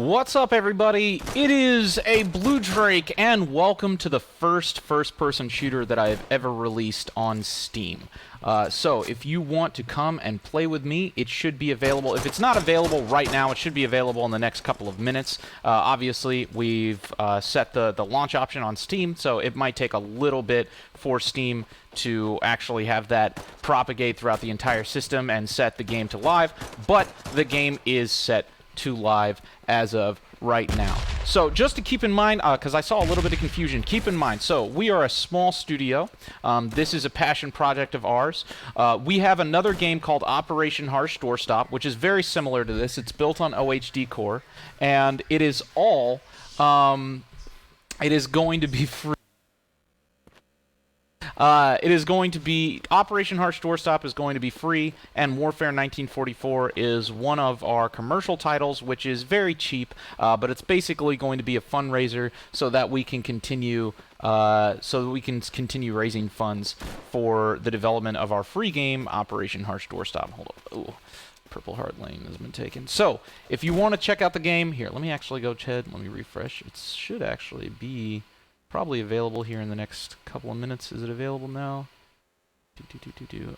What's up, everybody? It is a Blue Drake, and welcome to the first-person shooter that I have ever released on Steam. So, if you want to come and play with me, it should be available. If it's not available right now, it should be available in the next couple of minutes. Obviously, we've set the launch option on Steam, so it might take a little bit for Steam to actually have that propagate throughout the entire system and set the game to live, but the game is set to live as of right now. So just to keep in mind, because I saw a little bit of confusion, keep in mind, so we are a small studio. This is a passion project of ours. We have another game called Operation Harsh Doorstop, which is very similar to this. It's built on OHD Core, and it is all, it is going to be free. It is going to be, Operation Harsh Doorstop is going to be free, and Warfare 1944 is one of our commercial titles, which is very cheap, but it's basically going to be a fundraiser so that we can continue raising funds for the development of our free game, Operation Harsh Doorstop. Hold up. Ooh. Purple Heart Lane has been taken. So, if you want to check out the game, here, let me actually go ahead, let me refresh. It should actually be probably available here in the next couple of minutes. Is it available now?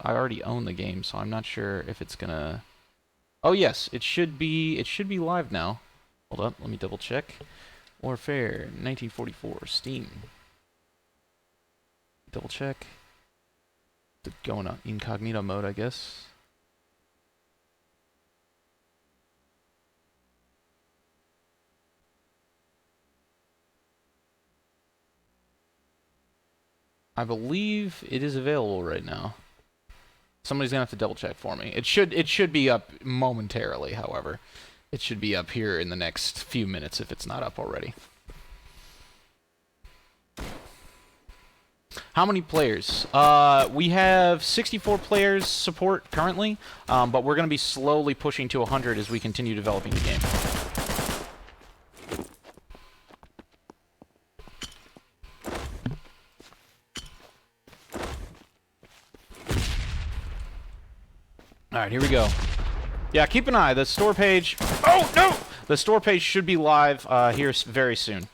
I already own the game, so I'm not sure if it's gonna... Oh yes, it should be live now. Hold up, let me double check. Warfare 1944 Steam. Double check. Going on incognito mode, I guess. I believe it is available right now. Somebody's gonna have to double check for me. It should be up momentarily, however. It should be up here in the next few minutes if it's not up already. How many players? We have 64 players support currently, but we're gonna be slowly pushing to 100 as we continue developing the game. Alright, here we go. Yeah, keep an eye. The store page... Oh, no! The store page should be live here very soon.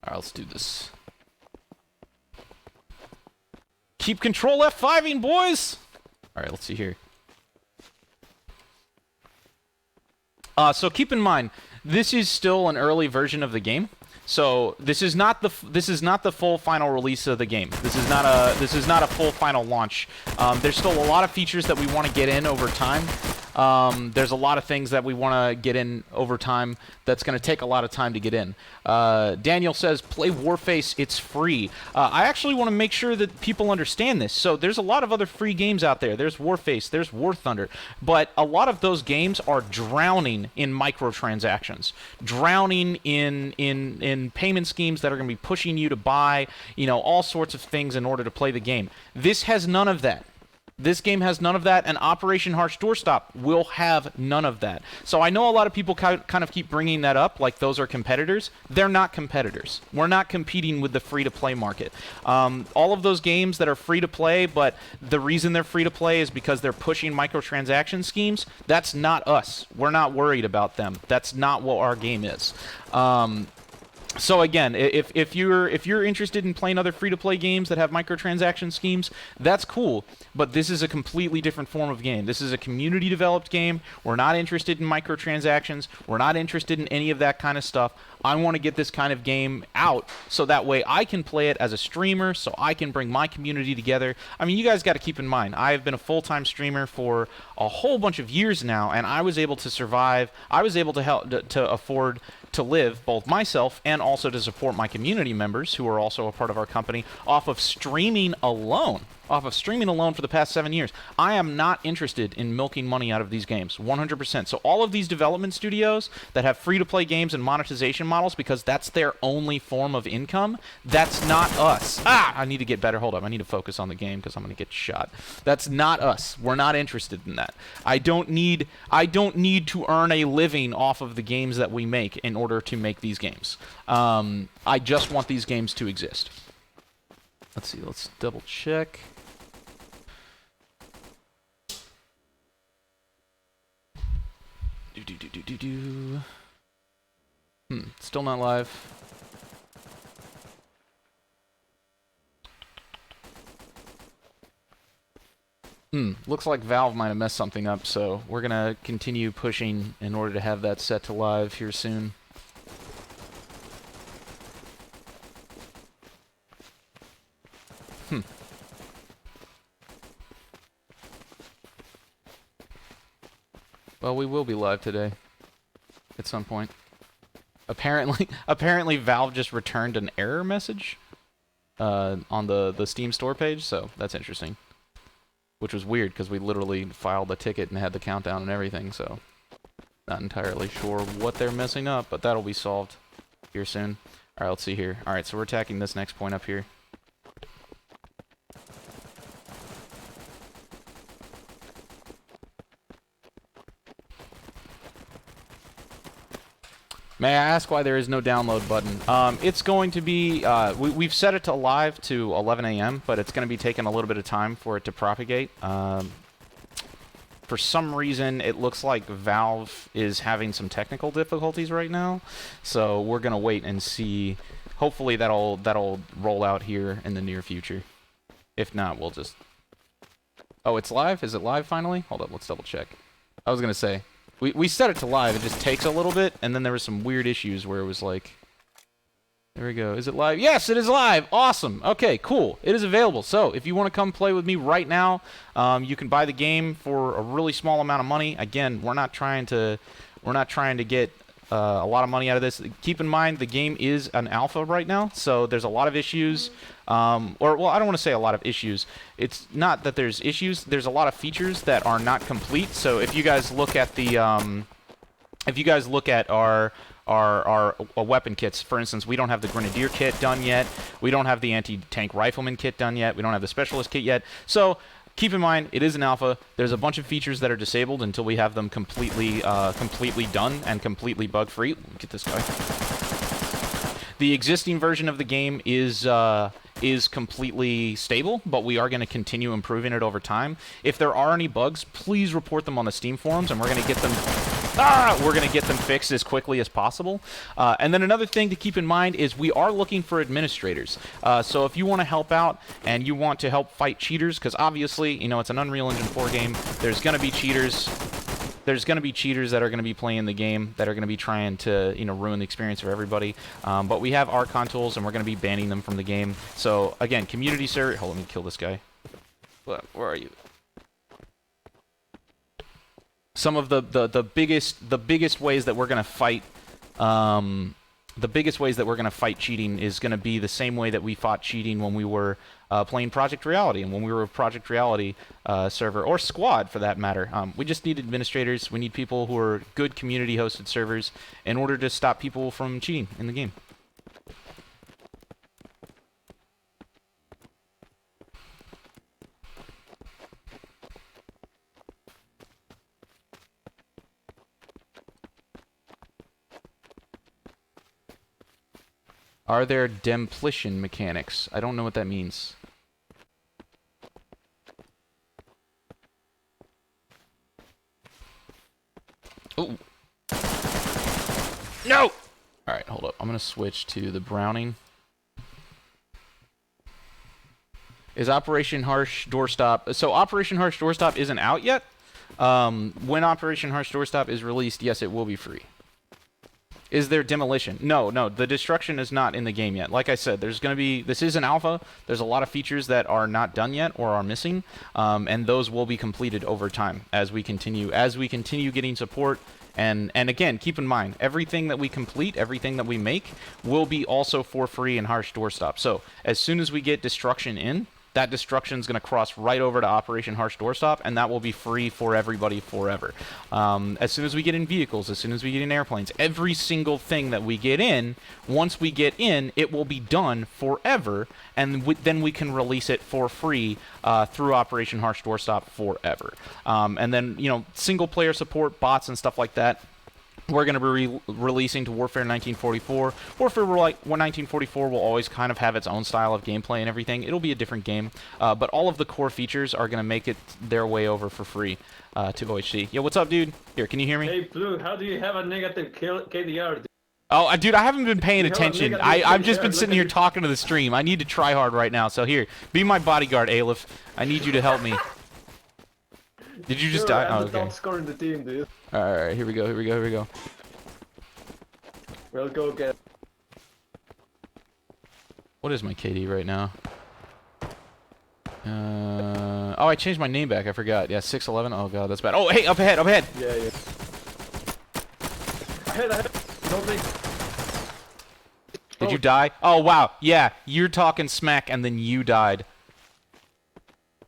Alright, let's do this. Keep control F5ing, boys! Alright, let's see here. So keep in mind, this is still an early version of the game. So this is not the full final release of the game. This is not a full final launch. There's still a lot of features that we want to get in over time. There's a lot of things that we want to get in over time that's going to take a lot of time to get in. Daniel says, play Warface, it's free. I actually want to make sure that people understand this. So there's a lot of other free games out there. There's Warface, there's War Thunder, but a lot of those games are drowning in microtransactions, drowning in payment schemes that are going to be pushing you to buy, you know, all sorts of things in order to play the game. This has none of that. This game has none of that, and Operation Harsh Doorstop will have none of that. So I know a lot of people kind of keep bringing that up, like those are competitors. They're not competitors. We're not competing with the free-to-play market. All of those games that are free-to-play, but the reason they're free-to-play is because they're pushing microtransaction schemes, that's not us. We're not worried about them. That's not what our game is. So again, if you're interested in playing other free-to-play games that have microtransaction schemes, that's cool, but this is a completely different form of game. This is a community-developed game. We're not interested in microtransactions. We're not interested in any of that kind of stuff. I want to get this kind of game out so that way I can play it as a streamer, so I can bring my community together. I mean, you guys got to keep in mind, I have been a full-time streamer for a whole bunch of years now, and I was able to survive. I was able to afford to live, both myself and also to support my community members, who are also a part of our company, off of streaming alone. Off of streaming alone for the past 7 years. I am not interested in milking money out of these games, 100%. So all of these development studios that have free-to-play games and monetization models, because that's their only form of income, that's not us. I need to get better. Hold up. I need to focus on the game because I'm going to get shot. That's not us. We're not interested in that. I don't need to earn a living off of the games that we make in order to make these games. I just want these games to exist. Let's see. Let's double check. Still not live. Looks like Valve might have messed something up, so we're gonna continue pushing in order to have that set to live here soon. Well, we will be live today at some point. Apparently Valve just returned an error message on the Steam store page, so that's interesting. Which was weird because we literally filed a ticket and had the countdown and everything, so not entirely sure what they're messing up, but that'll be solved here soon. Alright, let's see here. Alright, so we're attacking this next point up here. May I ask why there is no download button? It's going to be, we've set it to live to 11 a.m., but it's going to be taking a little bit of time for it to propagate. For some reason, it looks like Valve is having some technical difficulties right now, so we're going to wait and see. Hopefully that'll roll out here in the near future. If not, we'll just... Oh, it's live? Is it live finally? Hold up, let's double check. I was going to say... We set it to live, it just takes a little bit, and then there were some weird issues where it was like... There we go. Is it live? Yes, it is live! Awesome! Okay, cool. It is available. So, if you want to come play with me right now, you can buy the game for a really small amount of money. Again, we're not trying to get a lot of money out of this. Keep in mind, the game is an alpha right now, so there's a lot of issues. Well, I don't want to say a lot of issues. It's not that there's issues. There's a lot of features that are not complete. So if you guys look at the, our weapon kits, for instance, we don't have the Grenadier kit done yet. We don't have the anti-tank rifleman kit done yet. We don't have the specialist kit yet. So keep in mind, it is an alpha. There's a bunch of features that are disabled until we have them completely done and completely bug-free. Get this guy. The existing version of the game is completely stable, but we are going to continue improving it over time. If there are any bugs, please report them on the Steam forums, and we're going to get them... we're going to get them fixed as quickly as possible. And then another thing to keep in mind is we are looking for administrators. So if you want to help out and you want to help fight cheaters, because obviously, you know, it's an Unreal Engine 4 game, there's going to be cheaters. There's going to be cheaters that are going to be playing the game, that are going to be trying to, you know, ruin the experience for everybody. But we have Archon tools, and we're going to be banning them from the game. So, again, community server... Hold on, let me kill this guy. Where are you? Some of the biggest ways that we're going to fight... the biggest ways that we're going to fight cheating is going to be the same way that we fought cheating when we were playing Project Reality, and when we were a Project Reality server, or squad for that matter. We just need administrators. We need people who are good community-hosted servers in order to stop people from cheating in the game. Are there demplition mechanics? I don't know what that means. Ooh. No! Alright, hold up. I'm gonna switch to the Browning. Is Operation Harsh Doorstop... So Operation Harsh Doorstop isn't out yet. When Operation Harsh Doorstop is released, yes, it will be free. Is there demolition? No, the destruction is not in the game yet. Like I said, there's going to be... This is an alpha. There's a lot of features that are not done yet or are missing, and those will be completed over time as we continue getting support. And again, keep in mind, everything that we complete, everything that we make, will be also for free in Harsh Doorstop. So as soon as we get destruction in, that destruction is going to cross right over to Operation Harsh Doorstop, and that will be free for everybody forever. As soon as we get in vehicles, as soon as we get in airplanes, every single thing that we get in, once we get in, it will be done forever, and then we can release it for free through Operation Harsh Doorstop forever. And then, you know, single-player support, bots, and stuff like that, we're going to be releasing to Warfare 1944. Warfare 1944 will always kind of have its own style of gameplay and everything. It'll be a different game, but all of the core features are going to make it their way over for free to OHC. Yo, what's up, dude? Here, can you hear me? Hey, Blue, how do you have a negative KDR? Dude? Oh, dude, I haven't been paying attention. I've just been Look sitting at here you. talking to the stream. I need to try hard right now. So here, be my bodyguard, Aleph. I need you to help me. Did you just die? I'm Oh, the okay. top scorer in the team, dude. Alright, here we go, here we go, here we go. We'll go get. What is my KD right now? Oh, I changed my name back. I forgot. Yeah, 611. Oh god, that's bad. Oh, hey, up ahead, up ahead. Yeah, yeah. Ahead. Don't think. Did you die? Oh wow, yeah. You're talking smack, and then you died.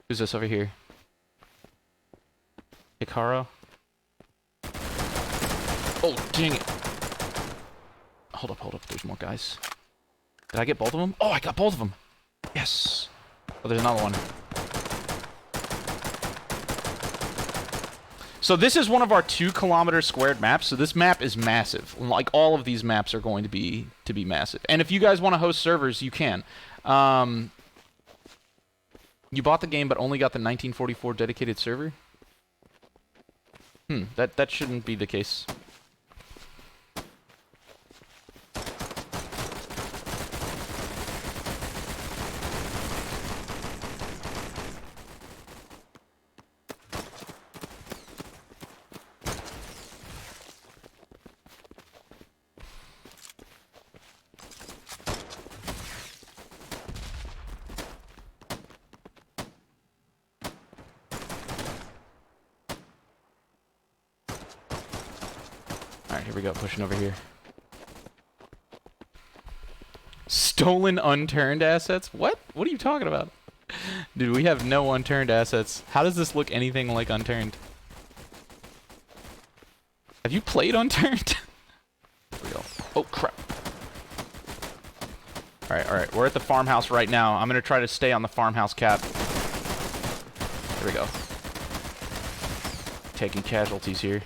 Who's this over here? Hikaru? Oh, dang it. Hold up. There's more guys. Did I get both of them? Oh, I got both of them. Yes. Oh, there's another one. So this is one of our 2-kilometer squared maps. So this map is massive. Like all of these maps are going to be massive. And if you guys want to host servers, you can. You bought the game but only got the 1944 dedicated server? That shouldn't be the case. Alright, here we go, pushing over here. Stolen unturned assets? What? What are you talking about? Dude, we have no unturned assets. How does this look anything like unturned? Have you played unturned? Here we go. Oh, crap. Alright, we're at the farmhouse right now. I'm gonna try to stay on the farmhouse cap. Here we go. Taking casualties here.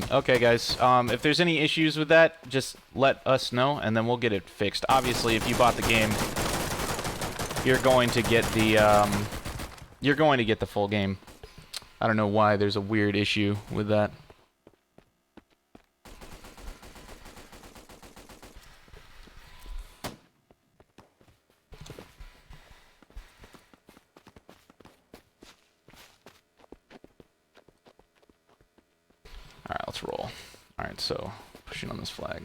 Okay, guys. If there's any issues with that, just let us know, and then we'll get it fixed. Obviously, if you bought the game, you're going to get the full game. I don't know why there's a weird issue with that. Alright, let's roll. Alright, so, pushing on this flag.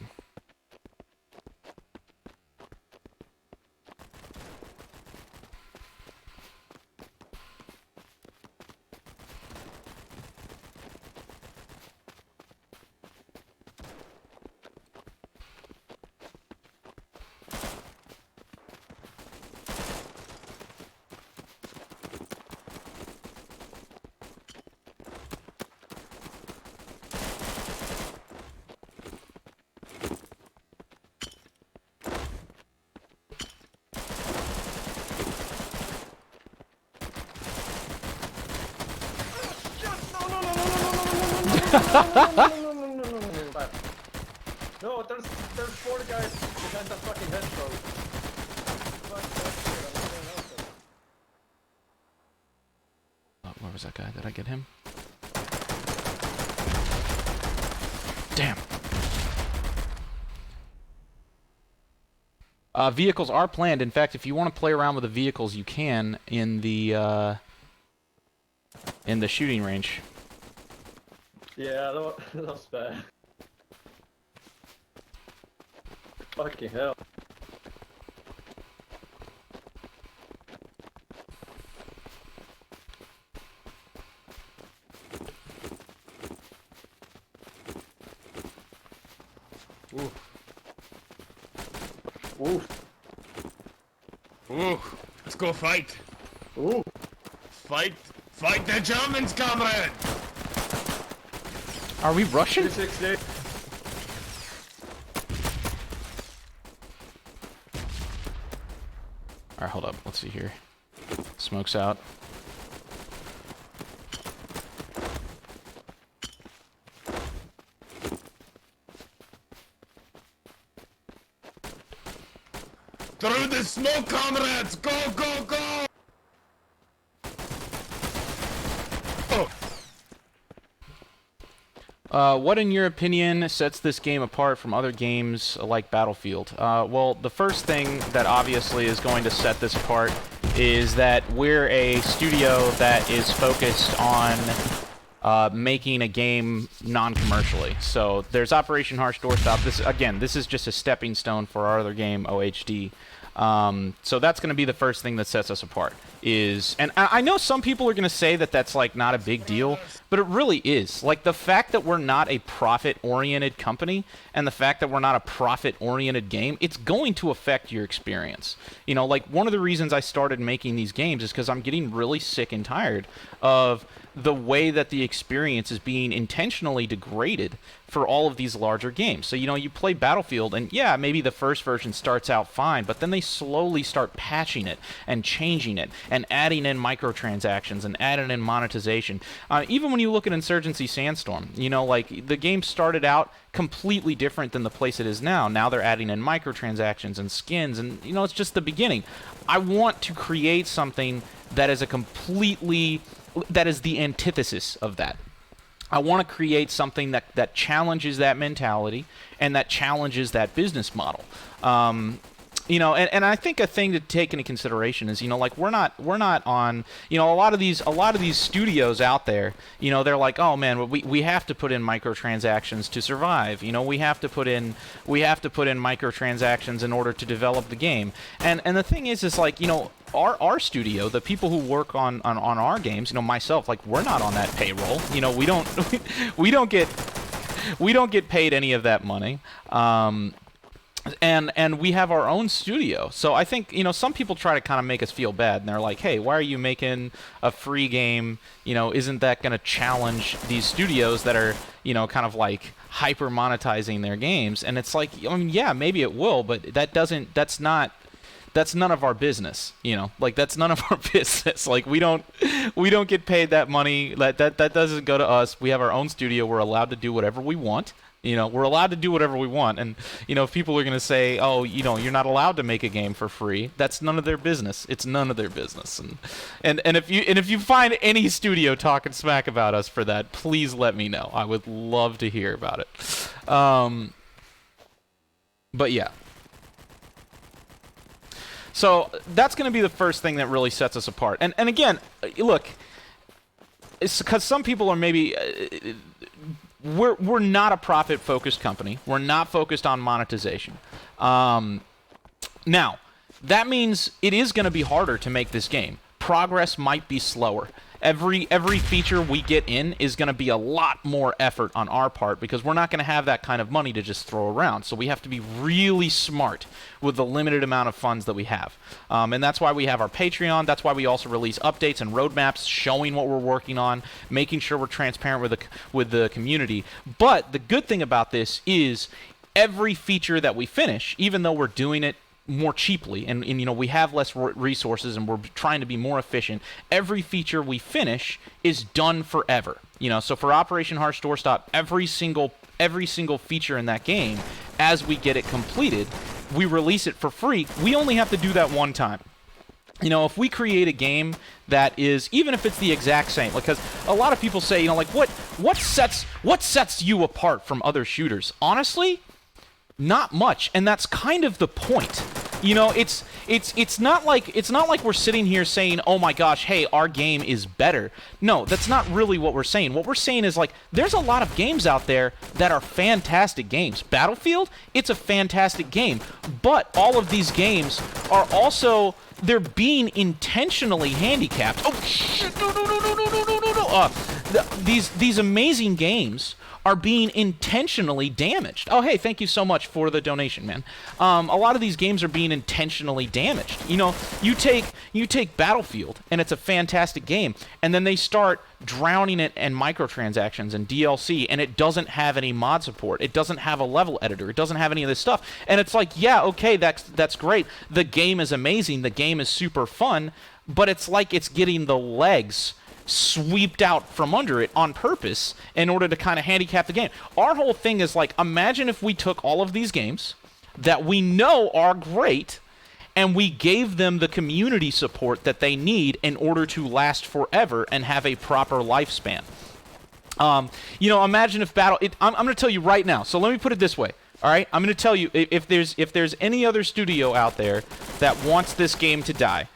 No, there's 4 guys behind that fucking hedgerow. Where was that guy? Did I get him? Damn. Vehicles are planned. In fact, if you want to play around with the vehicles, you can in the shooting range. Yeah, that's bad. Fucking hell. Ooh. Ooh. Ooh, let's go fight. Ooh. Fight the Germans, comrade! Are we Russian? 368. Alright, hold up. Let's see here. Smoke's out. Through the smoke, comrades! Go, go, go! What, in your opinion, sets this game apart from other games like Battlefield? Well, the first thing that obviously is going to set this apart is that we're a studio that is focused on making a game non-commercially. So there's Operation Harsh Doorstop. This is just a stepping stone for our other game, OHD. So that's going to be the first thing that sets us apart. And I know some people are going to say that that's like not a big deal, but it really is. Like the fact that we're not a profit-oriented company and the fact that we're not a profit-oriented game, it's going to affect your experience. You know, like one of the reasons I started making these games is because I'm getting really sick and tired of the way that the experience is being intentionally degraded for all of these larger games. So, you know, you play Battlefield, and yeah, maybe the first version starts out fine, but then they slowly start patching it and changing it and adding in microtransactions and adding in monetization. Even when you look at Insurgency Sandstorm, you know, like the game started out completely different than the place it is now. Now they're adding in microtransactions and skins, and, you know, it's just the beginning. I want to create something that is that is the antithesis of that. I want to create something that challenges that mentality and that challenges that business model. You know, and I think a thing to take into consideration is, you know, like we're not on, you know, a lot of these studios out there, you know, they're like, oh man, we have to put in microtransactions to survive. You know, we have to put in microtransactions in order to develop the game. And the thing is like, you know, our studio, the people who work on our games, you know, myself, like we're not on that payroll. You know, we don't get paid any of that money. And we have our own studio. So I think, you know, some people try to kind of make us feel bad, and they're like, hey, why are you making a free game? You know, isn't that going to challenge these studios that are, you know, kind of like hyper monetizing their games? And it's like, I mean, yeah, maybe it will, but that's none of our business, you know, like that's none of our business. Like we don't get paid that money. That doesn't go to us. We have our own studio. We're allowed to do whatever we want. You know, we're allowed to do whatever we want. And, you know, if people are going to say, oh, you know, you're not allowed to make a game for free, that's none of their business. It's none of their business. And if you find any studio talking smack about us for that, please let me know. I would love to hear about it. But yeah. So that's going to be the first thing that really sets us apart. And again, look, it's because some people are maybe we're not a profit-focused company. We're not focused on monetization. Now, that means it is going to be harder to make this game. Progress might be slower. Every feature we get in is going to be a lot more effort on our part because we're not going to have that kind of money to just throw around. So we have to be really smart with the limited amount of funds that we have. And that's why we have our Patreon. That's why we also release updates and roadmaps showing what we're working on, making sure we're transparent with the community. But the good thing about this is every feature that we finish, even though we're doing it more cheaply and you know we have less resources and we're trying to be more efficient, every feature we finish is done forever. You know, so for Operation Harsh Doorstop, every single feature in that game, as we get it completed, we release it for free. We only have to do that one time. You know, if we create a game that is, even if it's the exact same, because a lot of people say, you know, like what sets you apart from other shooters? Honestly, not much, and that's kind of the point. You know, it's not like we're sitting here saying, "Oh my gosh, hey, our game is better." No, that's not really what we're saying. What we're saying is like there's a lot of games out there that are fantastic games. Battlefield, it's a fantastic game, but all of these games are also they're being intentionally handicapped. Oh shit! No! these amazing games are being intentionally damaged. Oh, hey, thank you so much for the donation, man. A lot of these games are being intentionally damaged. You know, you take Battlefield, and it's a fantastic game, and then they start drowning it in microtransactions and DLC, and it doesn't have any mod support. It doesn't have a level editor. It doesn't have any of this stuff. And it's like, yeah, okay, that's great. The game is amazing. The game is super fun, but it's like it's getting the legs swept out from under it on purpose in order to kind of handicap the game. Our whole thing is like, imagine if we took all of these games that we know are great and we gave them the community support that they need in order to last forever and have a proper lifespan. You know, imagine if I'm going to tell you right now. So let me put it this way. All right, I'm going to tell you, if there's any other studio out there that wants this game to die,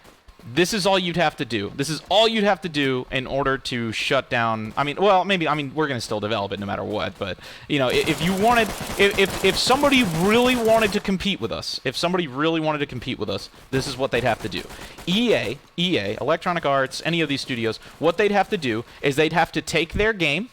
this is all you'd have to do. This is all you'd have to do in order to shut down. I mean, well, maybe. I mean, we're gonna still develop it no matter what. But you know, if you wanted, if somebody really wanted to compete with us, this is what they'd have to do. EA, Electronic Arts, any of these studios, what they'd have to do is they'd have to take their game,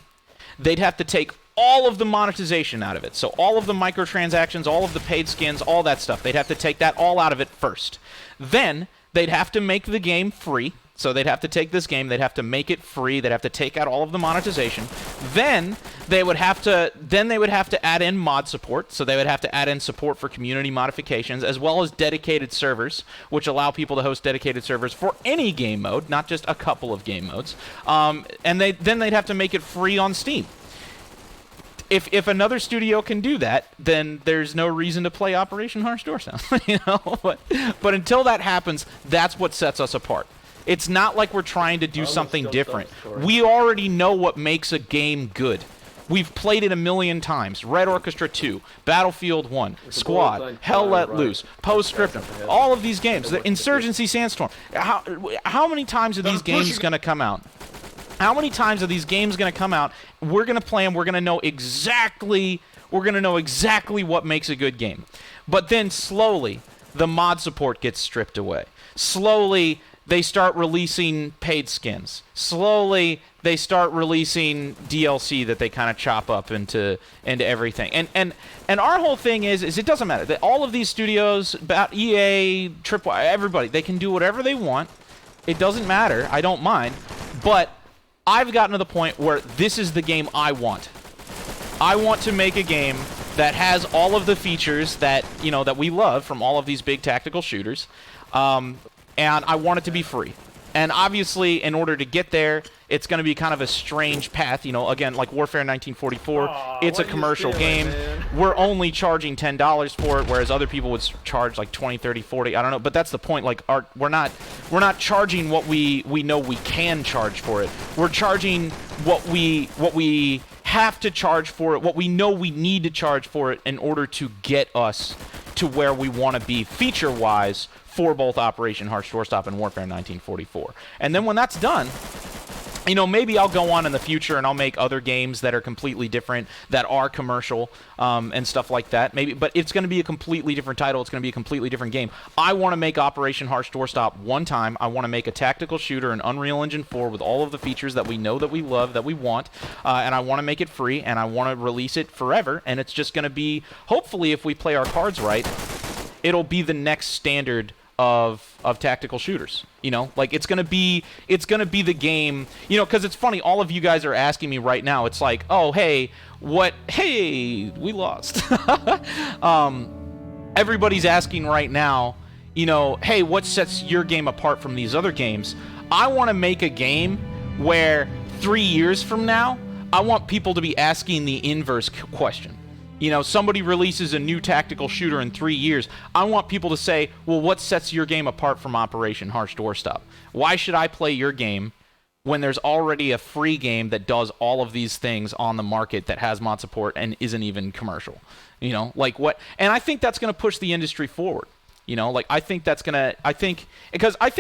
they'd have to take all of the monetization out of it. So all of the microtransactions, all of the paid skins, all that stuff. They'd have to take that all out of it first. Then they'd have to make the game free. So they'd have to take this game, they'd have to make it free, they'd have to take out all of the monetization. Then they would have to add in mod support. So they would have to add in support for community modifications, as well as dedicated servers, which allow people to host dedicated servers for any game mode, not just a couple of game modes. And then they'd have to make it free on Steam. If another studio can do that, then there's no reason to play Operation Harsh Doorstep, you know. But until that happens, that's what sets us apart. It's not like we're trying to do something different. We already know what makes a game good. We've played it a million times. Red Orchestra 2, Battlefield 1, Squad, Hell Let Loose, Postscriptum, all of these games. The Insurgency Sandstorm. How many times are these games going to come out? How many times are these games going to come out? We're going to play them. We're going to know exactly what makes a good game. But then slowly, the mod support gets stripped away. Slowly, they start releasing paid skins. Slowly, they start releasing DLC that they kind of chop up into everything. And our whole thing is it doesn't matter. That all of these studios, about EA, Tripwire, everybody, they can do whatever they want. It doesn't matter. I don't mind. But I've gotten to the point where this is the game I want. I want to make a game that has all of the features that, you know, that we love from all of these big tactical shooters, and I want it to be free. And obviously, in order to get there, it's going to be kind of a strange path. You know, again, like Warfare 1944, it's a commercial game. We're only charging $10 for it, whereas other people would charge like 20, 30, 40. I don't know, but that's the point. Like, we're not charging what we know we can charge for it. We're charging what we have to charge for it, what we know we need to charge for it in order to get us to where we want to be feature-wise for both Operation Harsh Doorstop and Warfare 1944. And then when that's done, you know, maybe I'll go on in the future and I'll make other games that are completely different, that are commercial, and stuff like that. Maybe, but it's going to be a completely different title. It's going to be a completely different game. I want to make Operation Harsh Doorstop one time. I want to make a tactical shooter in Unreal Engine 4 with all of the features that we know, that we love, that we want, and I want to make it free, and I want to release it forever. And it's just going to be, hopefully, if we play our cards right, it'll be the next standard of tactical shooters. You know, like it's gonna be the game. You know, because it's funny, all of you guys are asking me right now. It's like, oh hey, we lost. Everybody's asking right now, you know, hey, what sets your game apart from these other games? I want to make a game where 3 years from now, I want people to be asking the inverse question. You know, somebody releases a new tactical shooter in 3 years. I want people to say, well, what sets your game apart from Operation Harsh Doorstop? Why should I play your game when there's already a free game that does all of these things on the market that has mod support and isn't even commercial? You know, like what? And I think that's going to push the industry forward. You know, like I think that's gonna. I think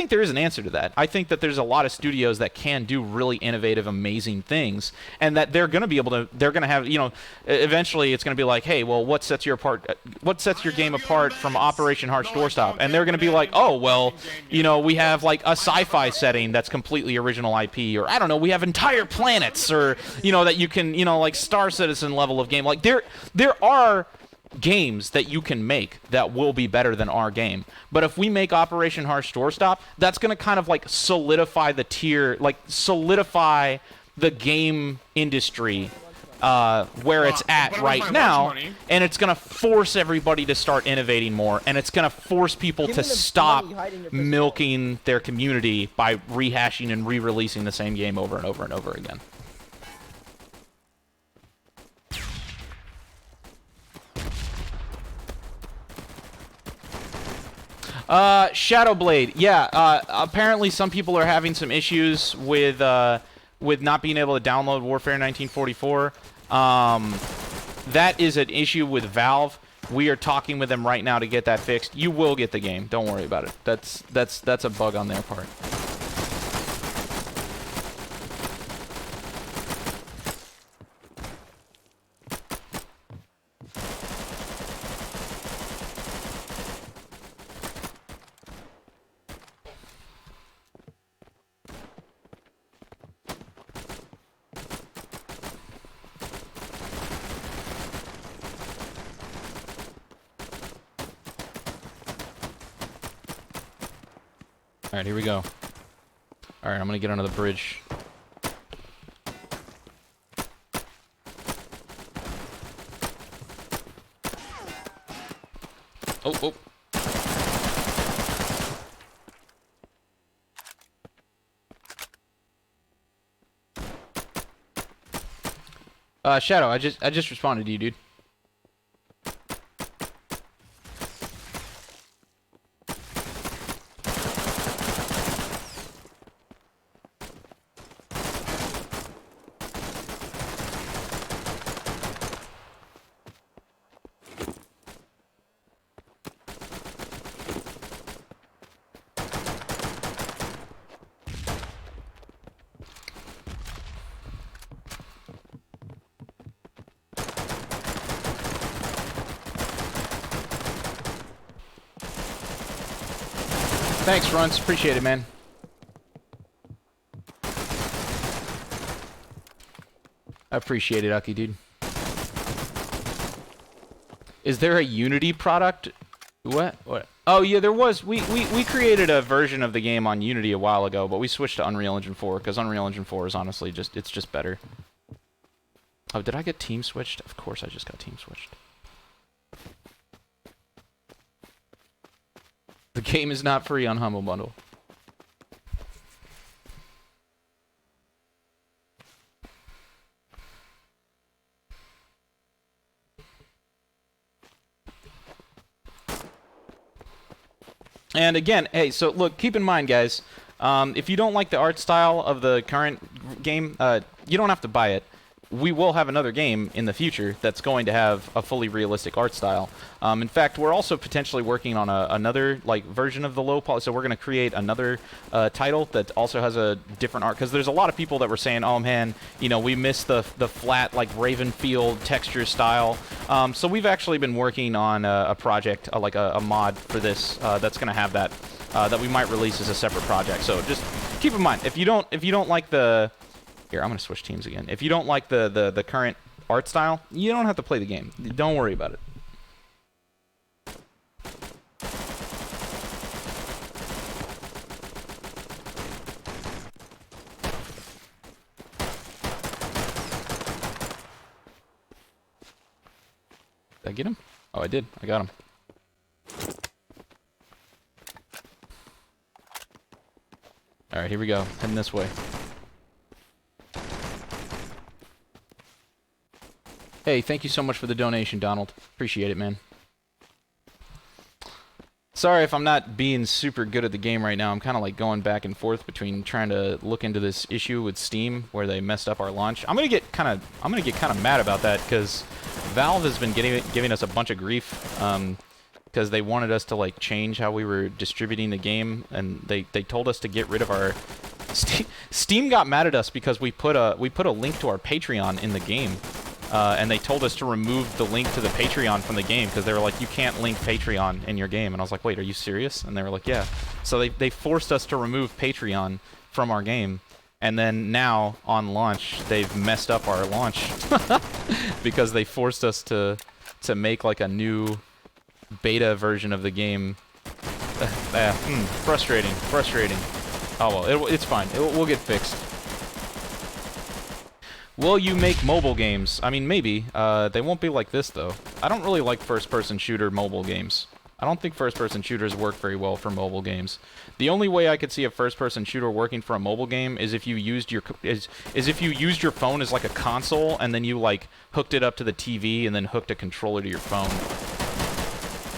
there is an answer to that. I think that there's a lot of studios that can do really innovative, amazing things, and that they're gonna be able to. They're gonna have, you know, eventually it's gonna be like, hey, well, what sets your game apart from Operation Harsh Doorstop? And they're gonna be like, oh, well, you know, we have like a sci-fi setting that's completely original IP, or I don't know, we have entire planets, or you know, that you can, you know, like Star Citizen level of game. Like there are games that you can make that will be better than our game. But if we make Operation Harsh Doorstop, that's going to kind of like solidify the tier, like solidify the game industry where it's at right now, and it's going to force everybody to start innovating more, and it's going to force people to stop milking their community by rehashing and re-releasing the same game over and over and over again. Shadowblade, yeah, apparently some people are having some issues with not being able to download Warfare 1944. That is an issue with Valve. We are talking with them right now to get that fixed. You will get the game. Don't worry about it. That's a bug on their part. Alright, here we go. Alright, I'm gonna get under the bridge. Oh, oh. Shadow, I just responded to you, dude. Thanks, Runs. Appreciate it, man. I appreciate it, Ucky, dude. Is there a Unity product? What? Oh, yeah, there was. We created a version of the game on Unity a while ago, but we switched to Unreal Engine 4, because Unreal Engine 4 is honestly it's just better. Oh, did I get team switched? Of course I just got team switched. The game is not free on Humble Bundle. And again, hey, so look, keep in mind, guys, if you don't like the art style of the current game, you don't have to buy it. We will have another game in the future that's going to have a fully realistic art style. In fact, we're also potentially working on another version of the low poly. So we're going to create another title that also has a different art, because there's a lot of people that were saying, "Oh man, you know, we miss the flat Ravenfield texture style." So we've actually been working on a project, like a mod for this that's going to have that that we might release as a separate project. So just keep in mind, if you don't like the Here, I'm going to switch teams again. If you don't like the current art style, you don't have to play the game. Don't worry about it. Did I get him? Oh, I did. I got him. Alright, here we go. Heading this way. Hey, thank you so much for the donation, Donald. Appreciate it, man. Sorry if I'm not being super good at the game right now. I'm kind of like going back and forth between trying to look into this issue with Steam where they messed up our launch. I'm gonna get kind of mad about that, because Valve has been giving us a bunch of grief because they wanted us to like change how we were distributing the game, and they told us to get rid of our Steam got mad at us because we put a link to our Patreon in the game, and they told us to remove the link to the Patreon from the game because they were like, you can't link Patreon in your game. And I was like, wait, are you serious? And they were like, yeah. So they forced us to remove Patreon from our game, and then now on launch they've messed up our launch because they forced us to make like a new beta version of the game. Frustrating. Oh well, it's fine. We'll get fixed. Will you make mobile games? I mean, maybe. They won't be like this, though. I don't really like first-person shooter mobile games. I don't think first-person shooters work very well for mobile games. The only way I could see a first-person shooter working for a mobile game is if you used your phone as like a console, and then you like hooked it up to the TV, and then hooked a controller to your phone.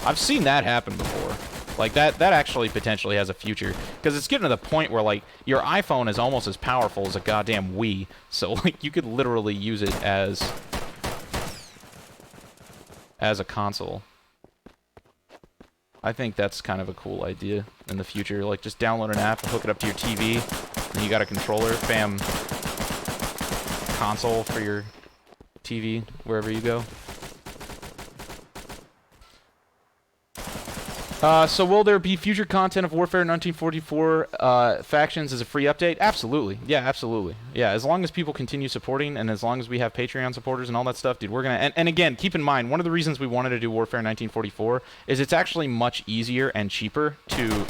I've seen that happen before. Like, that actually potentially has a future. Because it's getting to the point where, like, your iPhone is almost as powerful as a goddamn Wii. So, like, you could literally use it as a console. I think that's kind of a cool idea in the future. Like, just download an app, hook it up to your TV, and you got a controller, bam, console for your TV, wherever you go. So will there be future content of Warfare 1944 factions as a free update? Absolutely. Yeah, absolutely. Yeah, as long as people continue supporting, and as long as we have Patreon supporters and all that stuff, dude, we're gonna... And again, keep in mind, one of the reasons we wanted to do Warfare 1944 is it's actually much easier and cheaper to...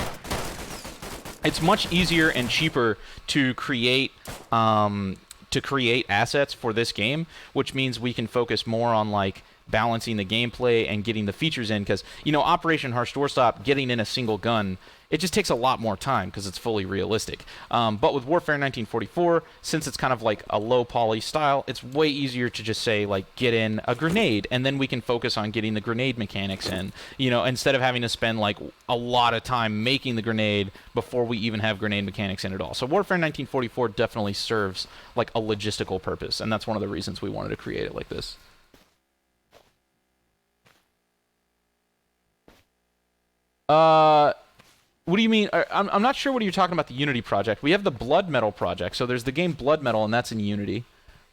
It's much easier and cheaper to create assets for this game, which means we can focus more on, like, balancing the gameplay and getting the features in, because, you know, Operation Harsh Doorstop, getting in a single gun, it just takes a lot more time because it's fully realistic. But with Warfare 1944, since it's kind of like a low poly style, it's way easier to just say, like, get in a grenade, and then we can focus on getting the grenade mechanics in, you know, instead of having to spend, like, a lot of time making the grenade before we even have grenade mechanics in at all. So Warfare 1944 definitely serves, like, a logistical purpose, and that's one of the reasons we wanted to create it like this. What do you mean? I'm not sure what you're talking about, the Unity project. We have the Blood Metal project, so there's the game Blood Metal, and that's in Unity.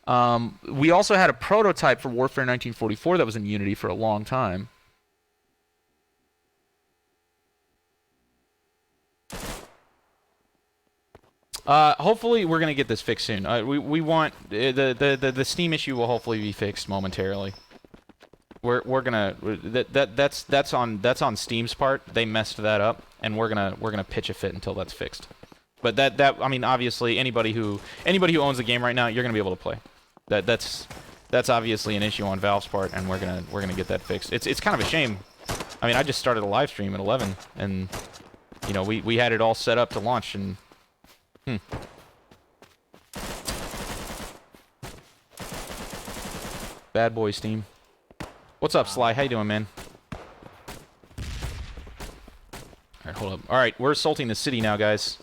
We also had a prototype for Warfare 1944 that was in Unity for a long time. Hopefully we're gonna get this fixed soon. We want the Steam issue will hopefully be fixed momentarily. We're gonna that's on Steam's part. They messed that up, and we're gonna pitch a fit until that's fixed. But that I mean, obviously anybody who owns the game right now, you're gonna be able to play. That's obviously an issue on Valve's part, and we're gonna get that fixed. It's kind of a shame. I mean, I just started a live stream at 11, and you know we had it all set up to launch, and bad boy Steam. What's up, Sly? How you doing, man? Alright, hold up. Alright, we're assaulting the city now, guys.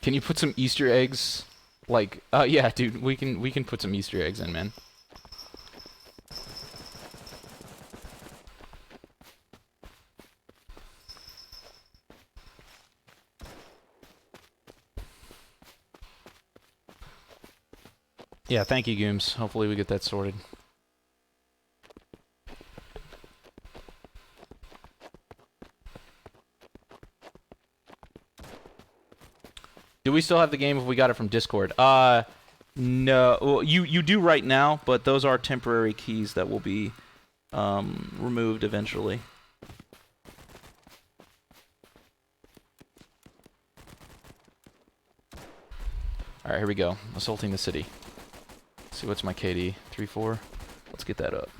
Can you put some Easter eggs? Like, yeah, dude, we can put some Easter eggs in, man. Yeah, thank you, Gooms. Hopefully we get that sorted. Do we still have the game if we got it from Discord? No. Well, you do right now, but those are temporary keys that will be removed eventually. Alright, here we go. Assaulting the city. Let's see, what's my KD? 3-4? Let's get that up.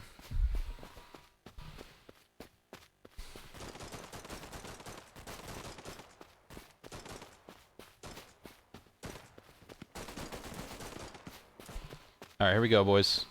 Alright, here we go, boys.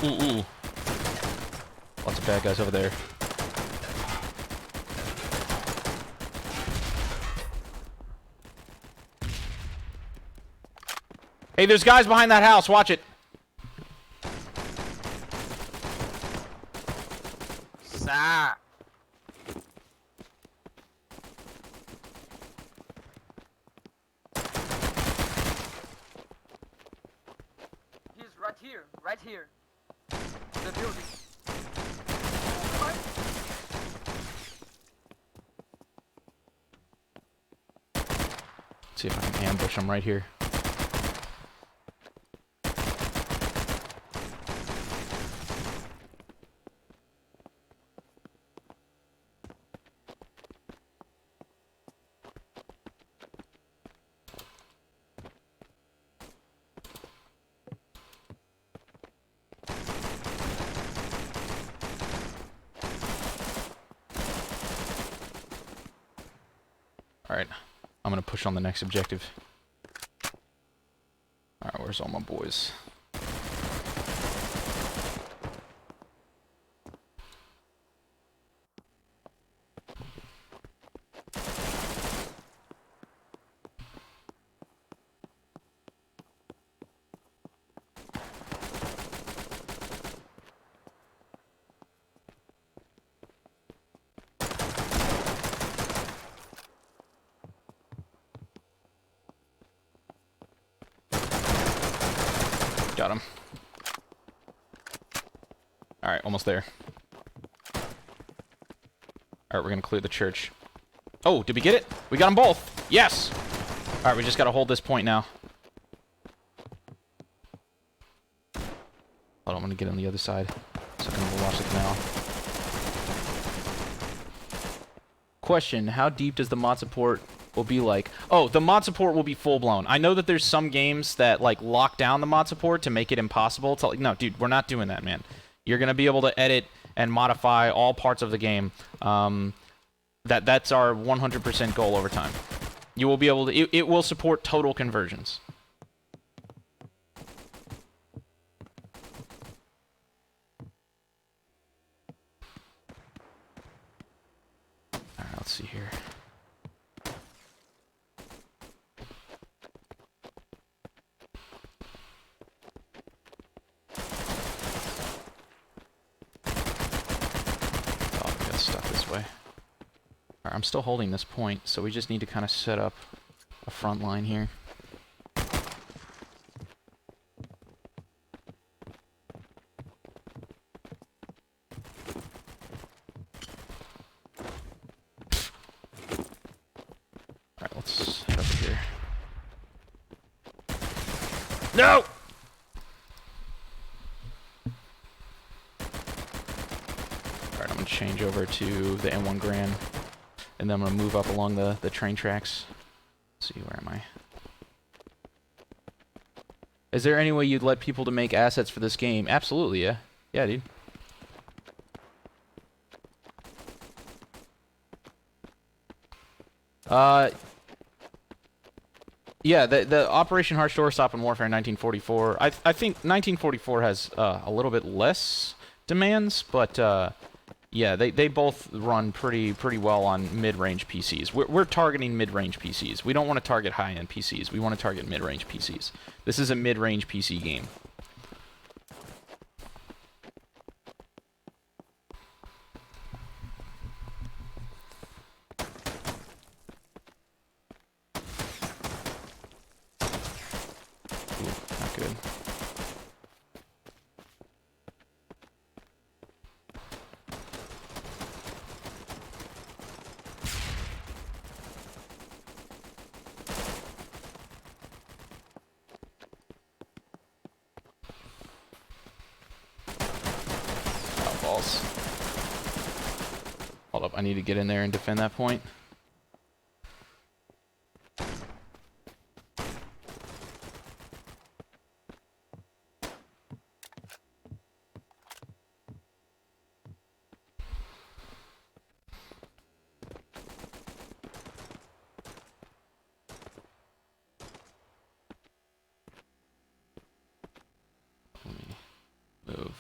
Ooh. Lots of bad guys over there. Hey, there's guys behind that house. Watch it. Stop. He's right here. The building. Let's see if I can ambush him right here. Alright, I'm gonna push on the next objective. Alright, where's all my boys? Got him. Alright, almost there. Alright, we're gonna clear the church. Oh, did we get it? We got them both! Yes! Alright, we just gotta hold this point now. I don't want to get on the other side, so I can watch the canal. Question, how deep does the mod support will be like? Oh, the mod support will be full-blown. I know that there's some games that, like, lock down the mod support to make it impossible to, like, no, dude, we're not doing that, man. You're gonna be able to edit and modify all parts of the game. That's our 100% goal over time. You will be able to, it will support total conversions. Alright, let's see here. Stuck this way. Alright, I'm still holding this point, so we just need to kind of set up a front line here. Alright, let's head over here. No! Change over to the M1 Grand, and then I'm going to move up along the train tracks. Let's see, where am I? Is there any way you'd let people to make assets for this game? Absolutely, yeah. Yeah, dude. Yeah, the Operation Harsh Doorstop in Warfare 1944, I think 1944 has a little bit less demands, but yeah, they both run pretty well on mid-range PCs. We're targeting mid-range PCs. We don't want to target high-end PCs. We want to target mid-range PCs. This is a mid-range PC game. balls. Hold up, I need to get in there and defend that point. Move.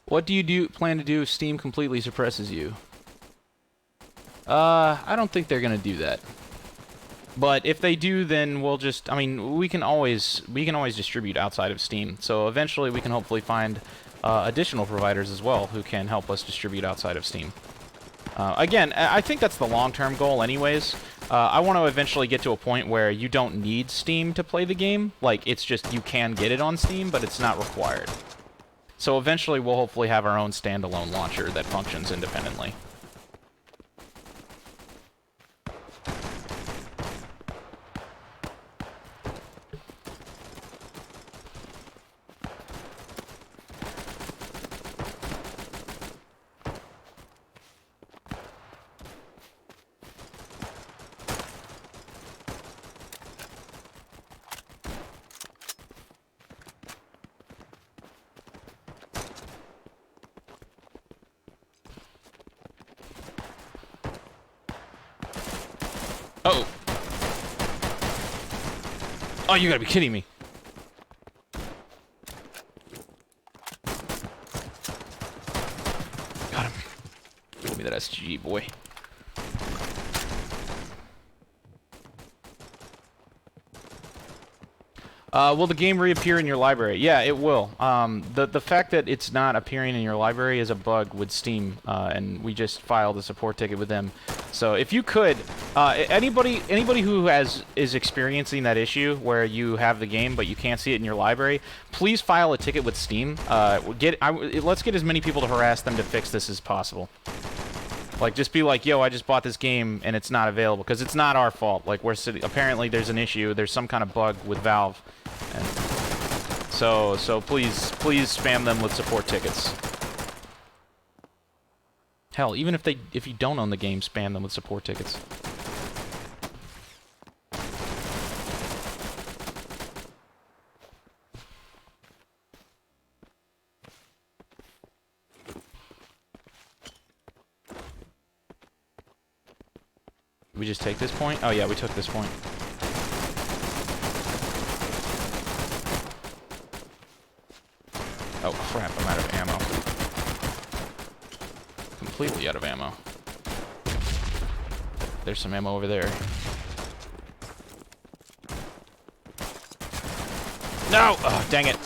What do you plan to do if Steam completely suppresses you? I don't think they're gonna do that. But if they do, then we'll just, I mean, we can always distribute outside of Steam. So eventually we can hopefully find additional providers as well who can help us distribute outside of Steam. Again, I think that's the long-term goal anyways. I want to eventually get to a point where you don't need Steam to play the game. Like, it's just you can get it on Steam, but it's not required. So eventually we'll hopefully have our own standalone launcher that functions independently. Uh-oh. Oh, you gotta be kidding me. Got him. Give me that SG, boy. Will the game reappear in your library? Yeah, it will. The fact that it's not appearing in your library is a bug with Steam, and we just filed a support ticket with them. So if you could, anybody who is experiencing that issue where you have the game but you can't see it in your library, please file a ticket with Steam. Let's get as many people to harass them to fix this as possible. Like, just be like, yo, I just bought this game and it's not available, because it's not our fault. Like, apparently there's an issue, there's some kind of bug with Valve, and so please spam them with support tickets. Hell, even if you don't own the game, spam them with support tickets. Did we just take this point? Oh yeah, we took this point. Oh crap, I'm out of ammo. Completely out of ammo. There's some ammo over there. No! Oh, dang it.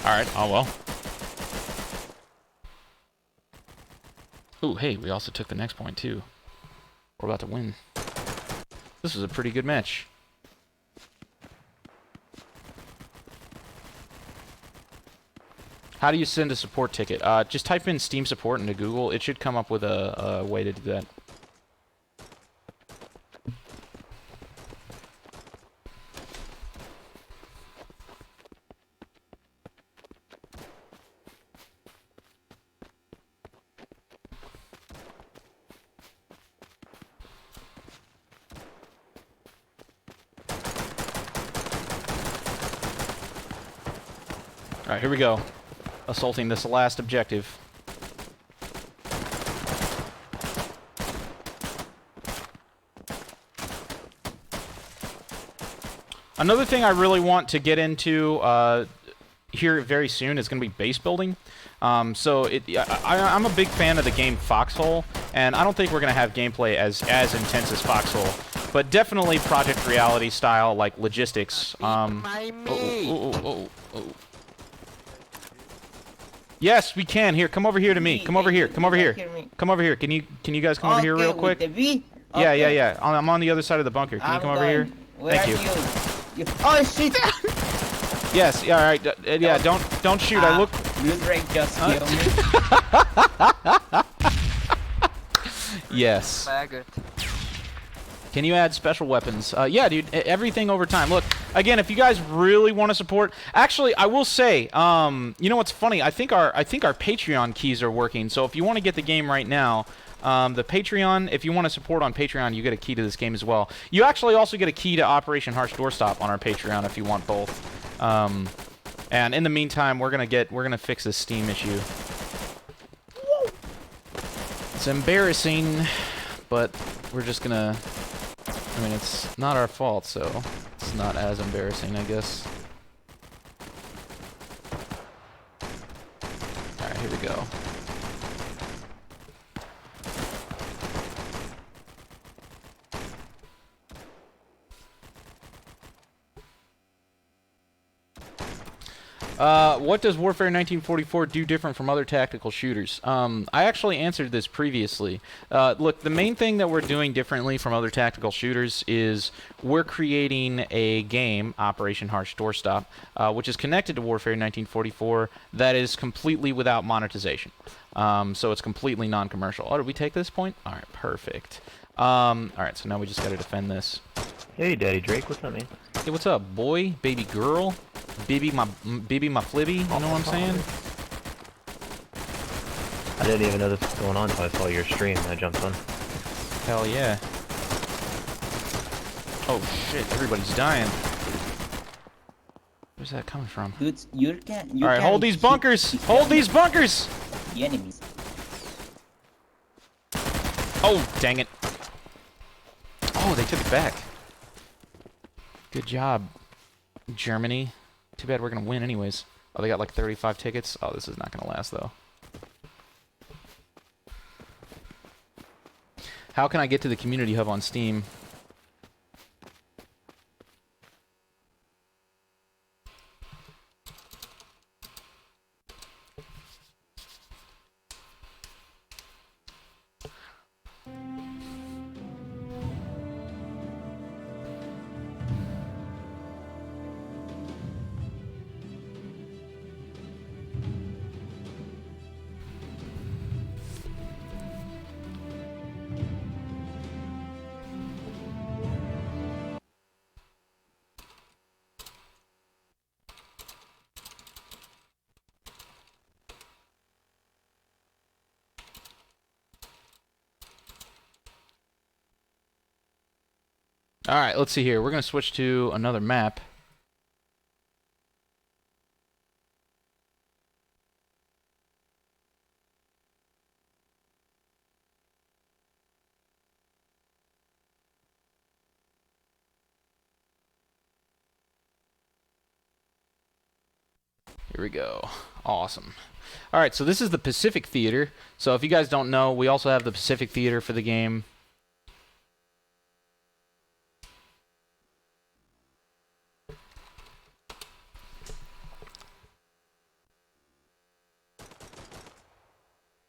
Alright, oh well. Ooh, hey, we also took the next point too. We're about to win. This was a pretty good match. How do you send a support ticket? Just type in Steam support into Google. It should come up with a way to do that. Alright, here we go. Assaulting this last objective. Another thing I really want to get into here very soon is going to be base building. So I'm a big fan of the game Foxhole, and I don't think we're going to have gameplay as intense as Foxhole, but definitely Project Reality style, like logistics. Yes, we can. Here, come over here to me. Come over here. Come over here. Come over here. Can you guys come over here real quick? Yeah. I'm on the other side of the bunker. Can you come over here? Thank you. Oh shit! Yes. Yeah. All right. Yeah. Don't shoot. I look. You Drake just killed me. Yes. Faggot. Can you add special weapons? Yeah, dude. Everything over time. Look, again, if you guys really want to support, actually, I will say, you know what's funny? I think our Patreon keys are working. So if you want to get the game right now, the Patreon, if you want to support on Patreon, you get a key to this game as well. You actually also get a key to Operation Harsh Doorstop on our Patreon if you want both. And in the meantime, we're gonna fix this Steam issue. It's embarrassing, but we're just gonna. I mean, it's not our fault, so it's not as embarrassing, I guess. Alright, here we go. What does Warfare 1944 do different from other tactical shooters? I actually answered this previously. Look, the main thing that we're doing differently from other tactical shooters is we're creating a game, Operation Harsh Doorstop, which is connected to Warfare 1944 that is completely without monetization. So it's completely non-commercial. Oh, did we take this point? Alright, perfect. Alright, so now we just gotta defend this. Hey, Daddy Drake, what's up, man? Hey, what's up, boy? Baby girl? Baby my flibby, you know what I'm saying? I didn't even know this was going on until I saw your stream and I jumped on. Hell yeah. Oh shit, everybody's dying. Where's that coming from? Dude, you Alright, hold these bunkers! Hold these bunkers! The enemies. Oh, dang it. Oh, they took it back. Good job, Germany. Too bad we're gonna win anyways. Oh, they got like 35 tickets. Oh, this is not gonna last though. How can I get to the community hub on Steam? Alright, let's see here. We're going to switch to another map. Here we go. Awesome. Alright, so this is the Pacific Theater. So if you guys don't know, we also have the Pacific Theater for the game.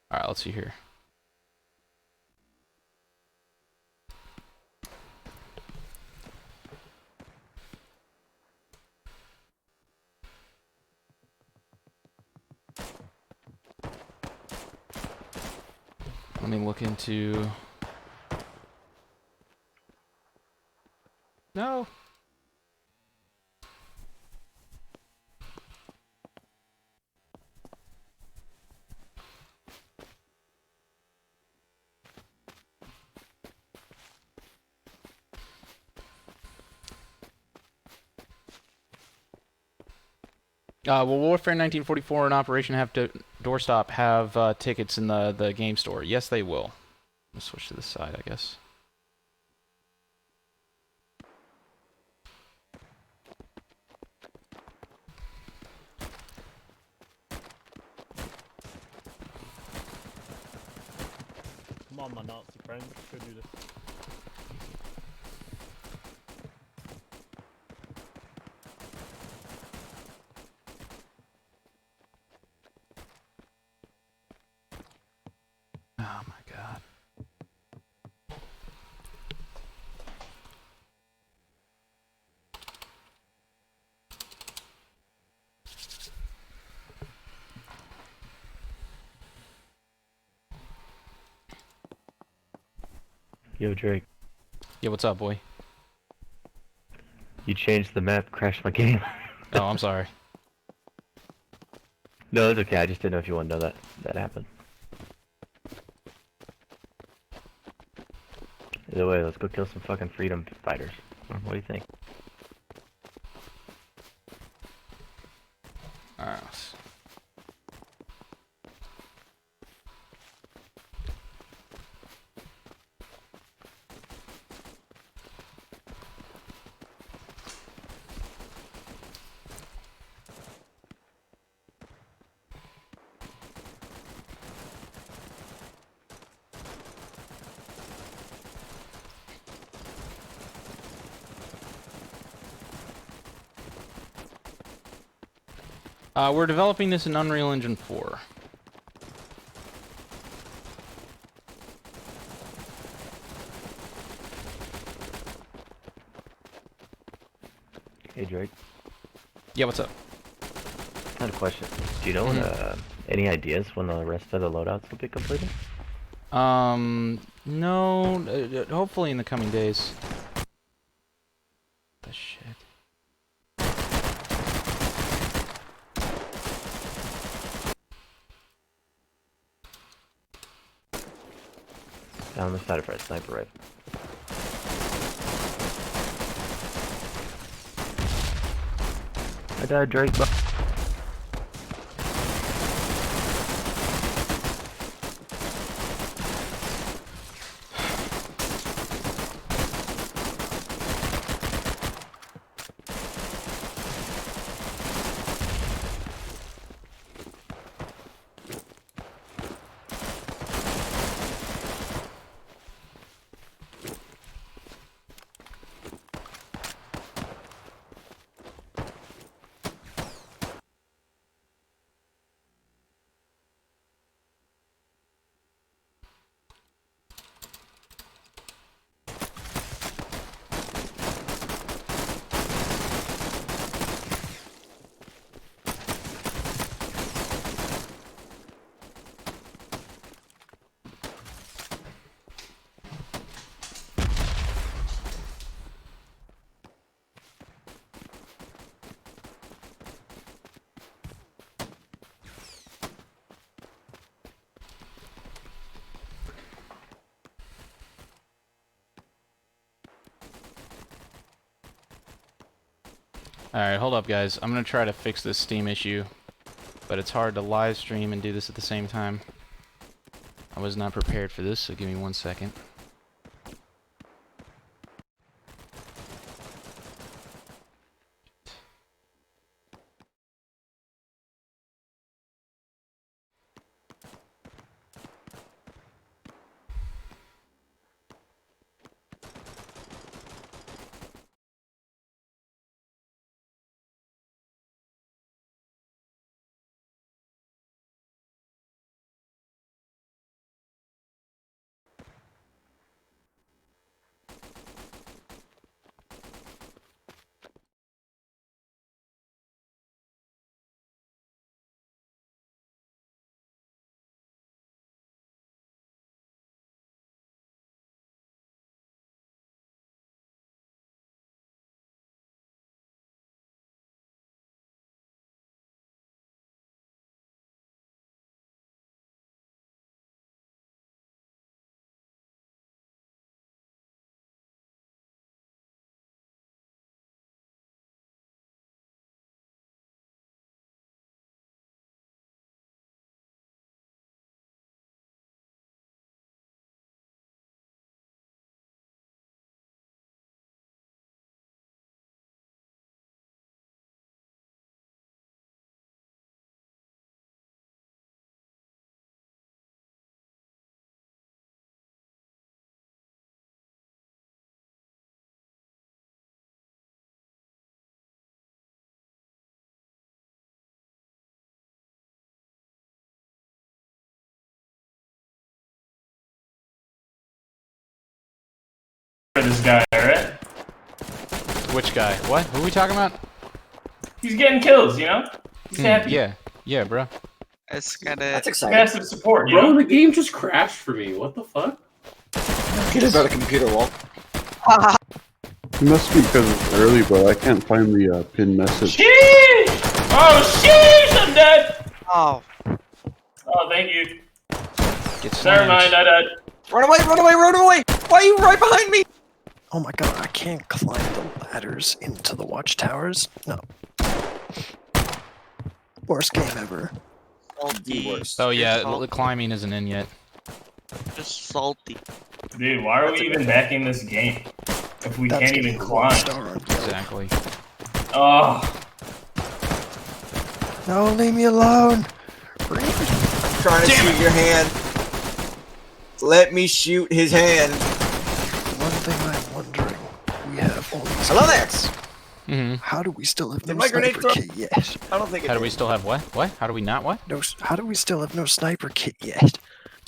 Alright, let's see here. Let me look into... No. Will Warfare 1944 and Operation Doorstop have tickets in the game store? Yes, they will. Let's switch to this side, I guess. on my Nazi friend. Go do this. Oh my god. Yo, Drake, Yeah, what's up, boy? you changed the map, crashed my game. Oh, I'm sorry. No, it's okay. I just didn't know if you want to know that happened. Either way, let's go kill some fucking freedom fighters. What do you think? Alright. We're developing this in Unreal Engine 4. Hey, Drake. Yeah, what's up? I had a question. Do you know when, any ideas when the rest of the loadouts will be completed? No, hopefully in the coming days. The shit. Down the side of our sniper rifle. I died, Drake. Alright, hold up, guys. I'm gonna try to fix this Steam issue, but it's hard to live stream and do this at the same time. I was not prepared for this, so give me 1 second. Which guy? What? Who are we talking about? He's getting kills, you know? He's happy. Yeah. Yeah, bro. It's kinda... That's exciting. Massive support, you Bro, know? the game just crashed for me. What the fuck? Get about a computer wall. It must be because it's early, but I can't find the pinned message. Sheesh! Oh, sheesh! I'm dead! Oh. Oh, thank you. Get Never slammed. mind, I died. Run away, run away, run away! Why are you right behind me? Oh my god, I can't climb the ladders into the watchtowers. No. Worst game ever. The worst. Oh yeah, the climbing isn't in yet. Just salty. Dude, why are we even backing this game? If we That's can't getting even a climb. watchtower on Yelp. Exactly. Oh, No, leave me alone. I'm trying to shoot your hand. Let me shoot his hand. One thing I'm wondering, we have all these Hello there. kits. Mm-hmm. How do we still have Did no my grenade sniper throw- kit yet? I don't think it How do we did. still have what? What? How do we not what? No, how do we still have no sniper kit yet?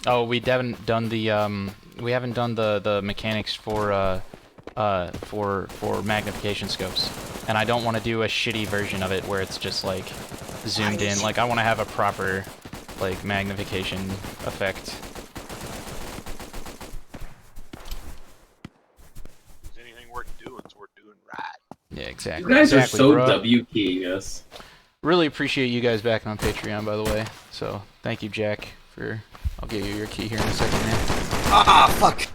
Oh, we haven't done the we haven't done the mechanics for magnification scopes, and I don't want to do a shitty version of it where it's just like zoomed in. Like I want to have a proper like magnification effect. Anything worth doing is worth doing right. Yeah, You exactly. guys exactly, are so bro. W-keying us. Really appreciate you guys back on Patreon, by the way. So thank you, Jack, for. I'll give you your key here in a second, man. Ah, fuck.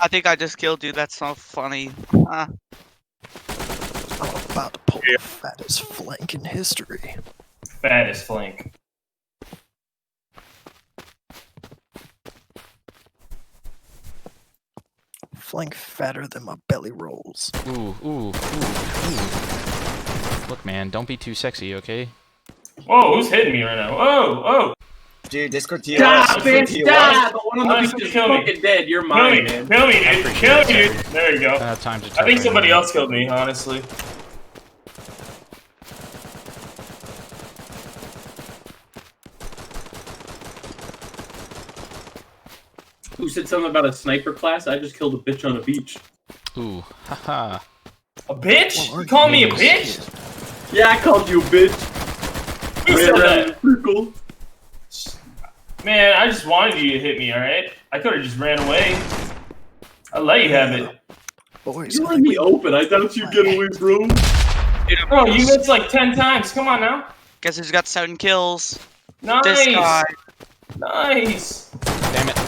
I think I just killed you. That's not funny. I'm about to pull the fattest flank in history. fattest flank. Flank fatter than my belly rolls. Ooh, ooh, ooh, ooh. Look, man, don't be too sexy, okay? Whoa, who's hitting me right now? Whoa, whoa! Dude, Discord TOS. Stop, Discord bitch, TOS. stop! The one on the Honestly, beach is kill me. fucking dead. You're Kill mine, me, man. kill me, dude, appreciate kill it, me, dude. There you go. I don't have time to I talk think right somebody now. else killed me, honestly. Who said something about a sniper class? I just killed a bitch on a beach. Ooh, haha. A bitch? Well, You call me a yes. bitch? Yeah, I called you a bitch. Who said that? Circle. Man, I just wanted you to hit me, alright? I could've just ran away. I'll let you have it. Boys, You I were in think the open. I thought you'd get away, bro. Bro, you missed like 10 times. Come on now. Guess who's got 7 kills? Nice. This guy. Nice. Damn it.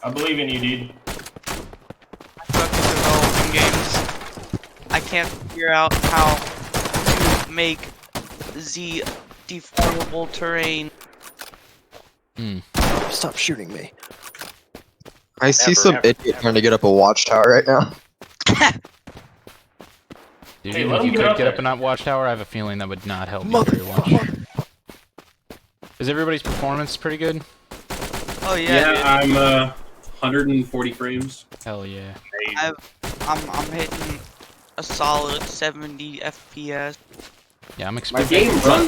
I believe in you, dude. I suck at developing games. I can't figure out how to make the deformable terrain. stop shooting me. I see some idiot trying to get up a watchtower right now. Dude, Hey, even let if you him get could up get there. up in that watchtower, I have a feeling that would not help you very much. Motherfucker. Is everybody's performance pretty good? Oh yeah, Yeah, I'm 140 frames. Hell yeah. I'm hitting a solid 70 FPS. Yeah, I'm My expecting. game runs.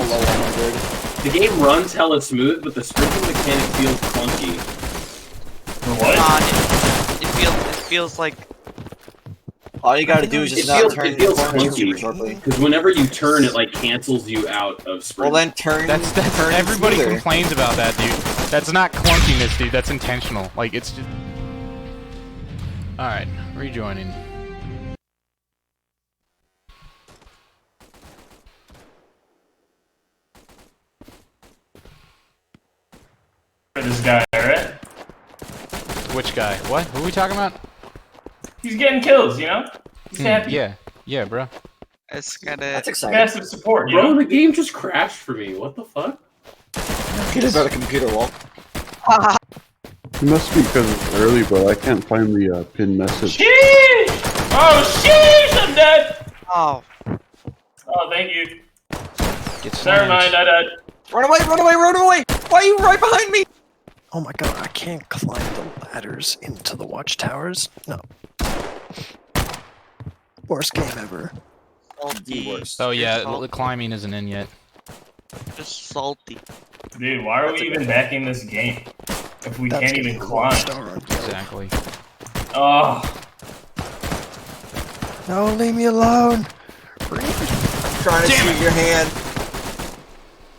The game runs hella smooth, but the sprinting mechanic feels clunky. What? It feels like All you gotta do is just It not feels- turn it feels the corner clunky. super shortly. Because whenever you turn, it like cancels you out of Well sprint. then turn. That's turn everybody smoother. complains about that, dude. That's not clunkiness, dude. That's intentional. Like it's just. All right, rejoining. For this guy, alright? Which guy? What? Who are we talking about? He's getting kills, you know? He's happy. Yeah, yeah, bro. it's kinda. That's exciting. Massive support, you Bro, know? the game just crashed for me. What the fuck? Get about a computer wall. It must be because it's early, but I can't find the pinned message. Sheesh! Oh, sheesh! I'm dead! Oh, Oh, thank you. Get Never slammed. mind, I died. Run away, run away, run away! Why are you right behind me? Oh my god, I can't climb the ladders into the watchtowers. No. Worst game ever. The worst. Oh yeah, the climbing isn't in yet. just salty. Dude, why are we even backing this game? If we That's can't getting even a climb. watchtower on Yelp. Exactly. Oh, No, leave me alone. I'm trying to shoot your hand.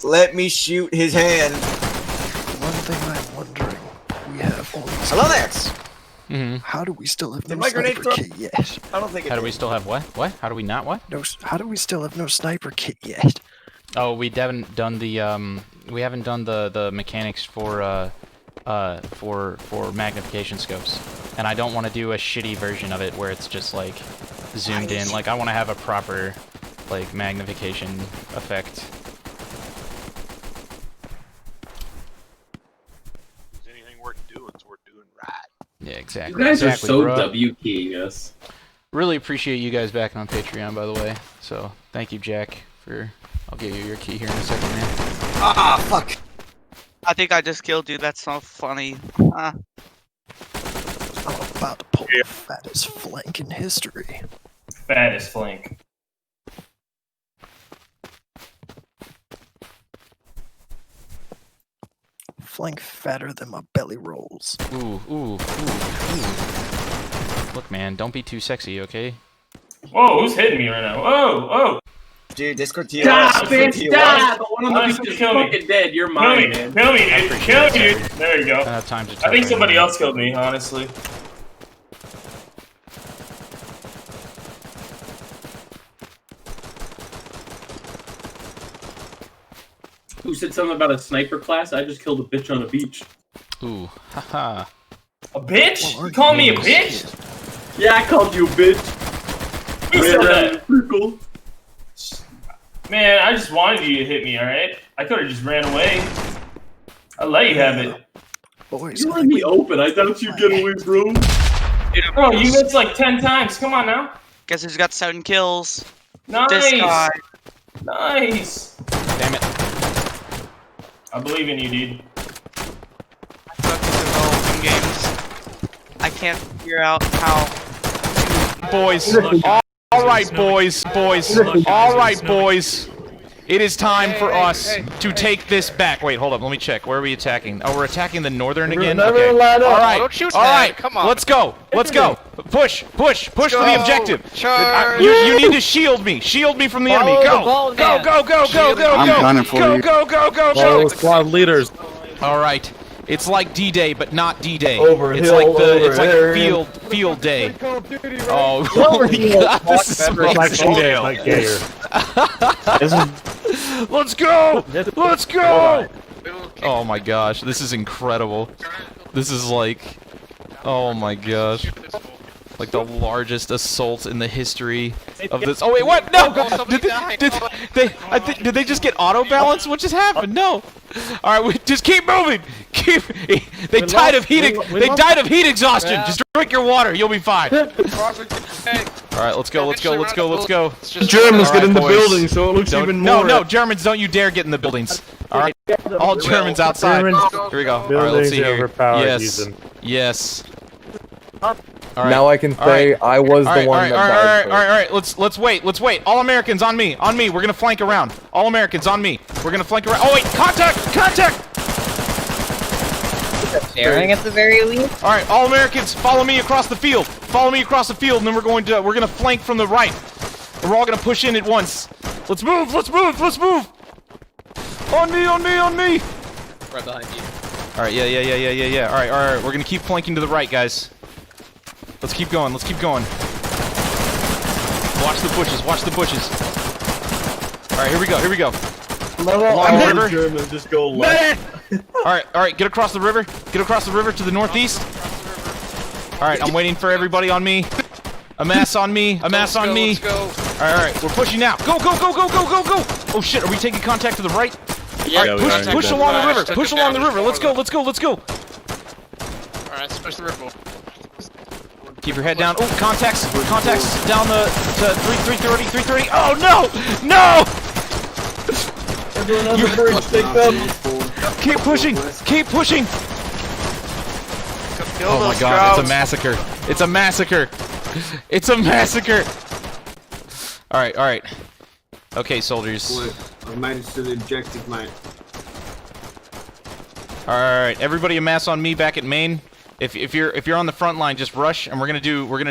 Let me shoot his hand. One thing I'm wondering, we have all these Hello there. kills. Mm-hmm. How do we still have Did no my grenade sniper throw- kit yet? I don't think it How do did. we still have what? What? How do we not what? How do we still have no sniper kit yet? Oh, we haven't done the the mechanics for magnification scopes, and I don't want to do a shitty version of it where it's just like zoomed in. Like I want to have a proper like magnification effect. Anything worth doing, it's worth doing right. Yeah, exactly. You guys exactly, are so bro. W-keying us. Really appreciate you guys backing on Patreon, by the way. So thank you, Jack, for. I'll give you your key here in a second, man. Ah, fuck. I think I just killed you. That's not funny. I'm about to pull the fattest flank in history. Fattest flank. Flank fatter than my belly rolls. Ooh, ooh, ooh, ooh. Look, man, don't be too sexy, okay? Whoa, who's hitting me right now? Whoa, whoa. Dude, Discord TOS. Stop, bitch, Discord stop! The one on the Honestly, beach is kill me. fucking dead. You're Kill mine, me, man. kill me, dude. appreciate Kill it, me, dude. There you go. I don't have time to I talk think right somebody now. else killed me, honestly. Who said something about a sniper class? I just killed a bitch on a beach. Ooh, haha. A bitch? Well, You call me a you bitch? Yeah, I called you a bitch. Who said that? Circle. Man, I just wanted you to hit me, alright? I could've just ran away. I let you have it. Boys, You let me open. I thought you'd get away, bro. Bro, you missed like 10 times. Come on now. Guess who's got 7 kills? Nice. This guy. Nice. Damn it. I believe in you, dude. I suck at developing games. I can't figure out how. Boys, all right, boys, all right, boys. It is time for us to take this back. Wait, hold up. Let me check. Where are we attacking? Oh, we're attacking the northern again. Okay. All right. All right. Come on. Let's go. Let's go. Push for the objective. Charge. You need to shield me. Shield me from the enemy. Go. Go. I'm gunning for you. Go. Squad leaders. All right. It's like D-Day, but not D-Day. Over it's hill, like over it's like there. field day. Oh, holy God, this is Election day, like gayer. Let's go! Let's go! Oh my gosh, this is incredible. This is like, oh my gosh, like the largest assault in the history of this. Oh wait, what? No! Did they just get auto balance? What just happened? No. All right, just keep moving. They died of heat. They died of heat exhaustion. Just drink your water. You'll be fine. All right, let's go. Germans All get right, in the boys. building, so it looks even more. No, Germans, don't you dare get in the buildings. All right, all Germans outside. Here we go. All right, let's see here. Yes. All right. Now I can say I was the one that died All right. Let's wait. All Americans on me. We're gonna flank around. All Americans on me. We're gonna flank around. Oh wait, contact! Staring at the very least. All right, all Americans, follow me across the field. And then we're gonna flank from the right. We're all gonna push in at once. Let's move. On me. Right behind you. All right, yeah. All right. We're gonna keep flanking to the right, guys. Let's keep going. Watch the bushes. All right, here we go. Along the river. Germans just go left. All right. Get across the river. To the northeast. All right, I'm waiting for everybody on me. Amass on me. Let's go. All right. We're pushing now. Go. Oh shit, are we taking contact to the right? Yeah, All right, push along the river. Let's go. All right, let's push the river. Keep your head down. Oh, contacts down to 330. Oh no! Everyone on the bridge, take them. Keep pushing. Oh my God! It's a massacre. All right. Okay, soldiers. I managed to the objective, mate. All right, everybody amass on me back at main. If you're on the front line, just rush, and we're gonna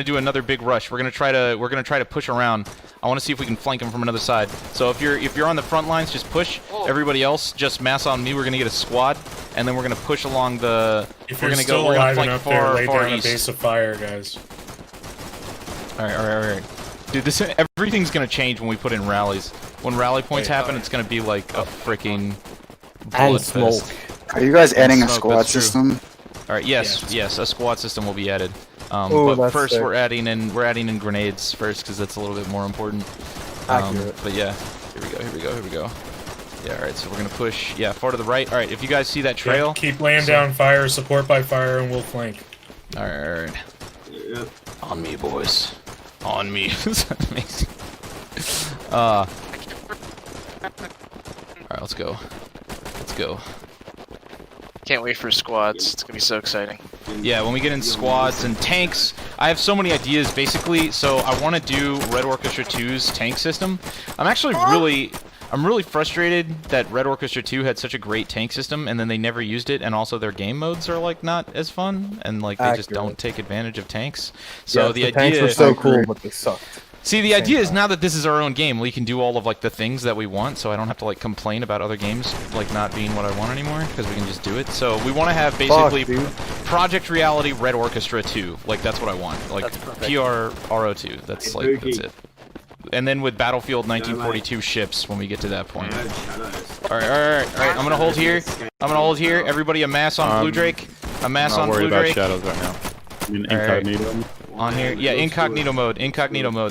do another big rush. We're gonna try to push around. I want to see if we can flank them from another side. So if you're on the front lines, just push. Everybody else, just mass on me. We're gonna get a squad, and then we're gonna push along the. If we're you're gonna still go. We're gonna alive flank enough there, far lay far down a east. base of fire, guys. All right. Dude, everything's gonna change when we put in rallies. When rally points happen, it's gonna be like a freaking. And smoke. bloodfest. Are you guys adding a Smoke, squad that's true. system? All right. Yes. A squad system will be added. Oh, But that's first, sick. we're adding in grenades first because that's a little bit more important. Accurate. But yeah, here we go. Yeah. All right. So we're gonna push. Yeah, far to the right. All right. If you guys see that trail, Yep, keep laying down fire, support by fire, and we'll flank. All right. Yep. On me, boys. On me. That's amazing. All right. Let's go. Can't wait for squads. It's gonna be so exciting. Yeah, when we get in squads and tanks, I have so many ideas basically. So I want to do Red Orchestra 2's tank system. I'm actually really frustrated that Red Orchestra 2 had such a great tank system and then they never used it, and also their game modes are like not as fun and like they just don't take advantage of tanks. So the idea tanks were so cool, but they sucked. See, the idea is now that this is our own game, we can do all of like the things that we want, so I don't have to like complain about other games like not being what I want anymore, because we can just do it. So we want to have basically Project Reality Red Orchestra 2, like that's what I want, like PRRO2. That's like that's it. And then with Battlefield 1942 ships when we get to that point. All right. I'm gonna hold here. Everybody, amass on Blue Drake. Amass on Blue Drake. shadows right now. I mean, incognito. On here, yeah, incognito mode.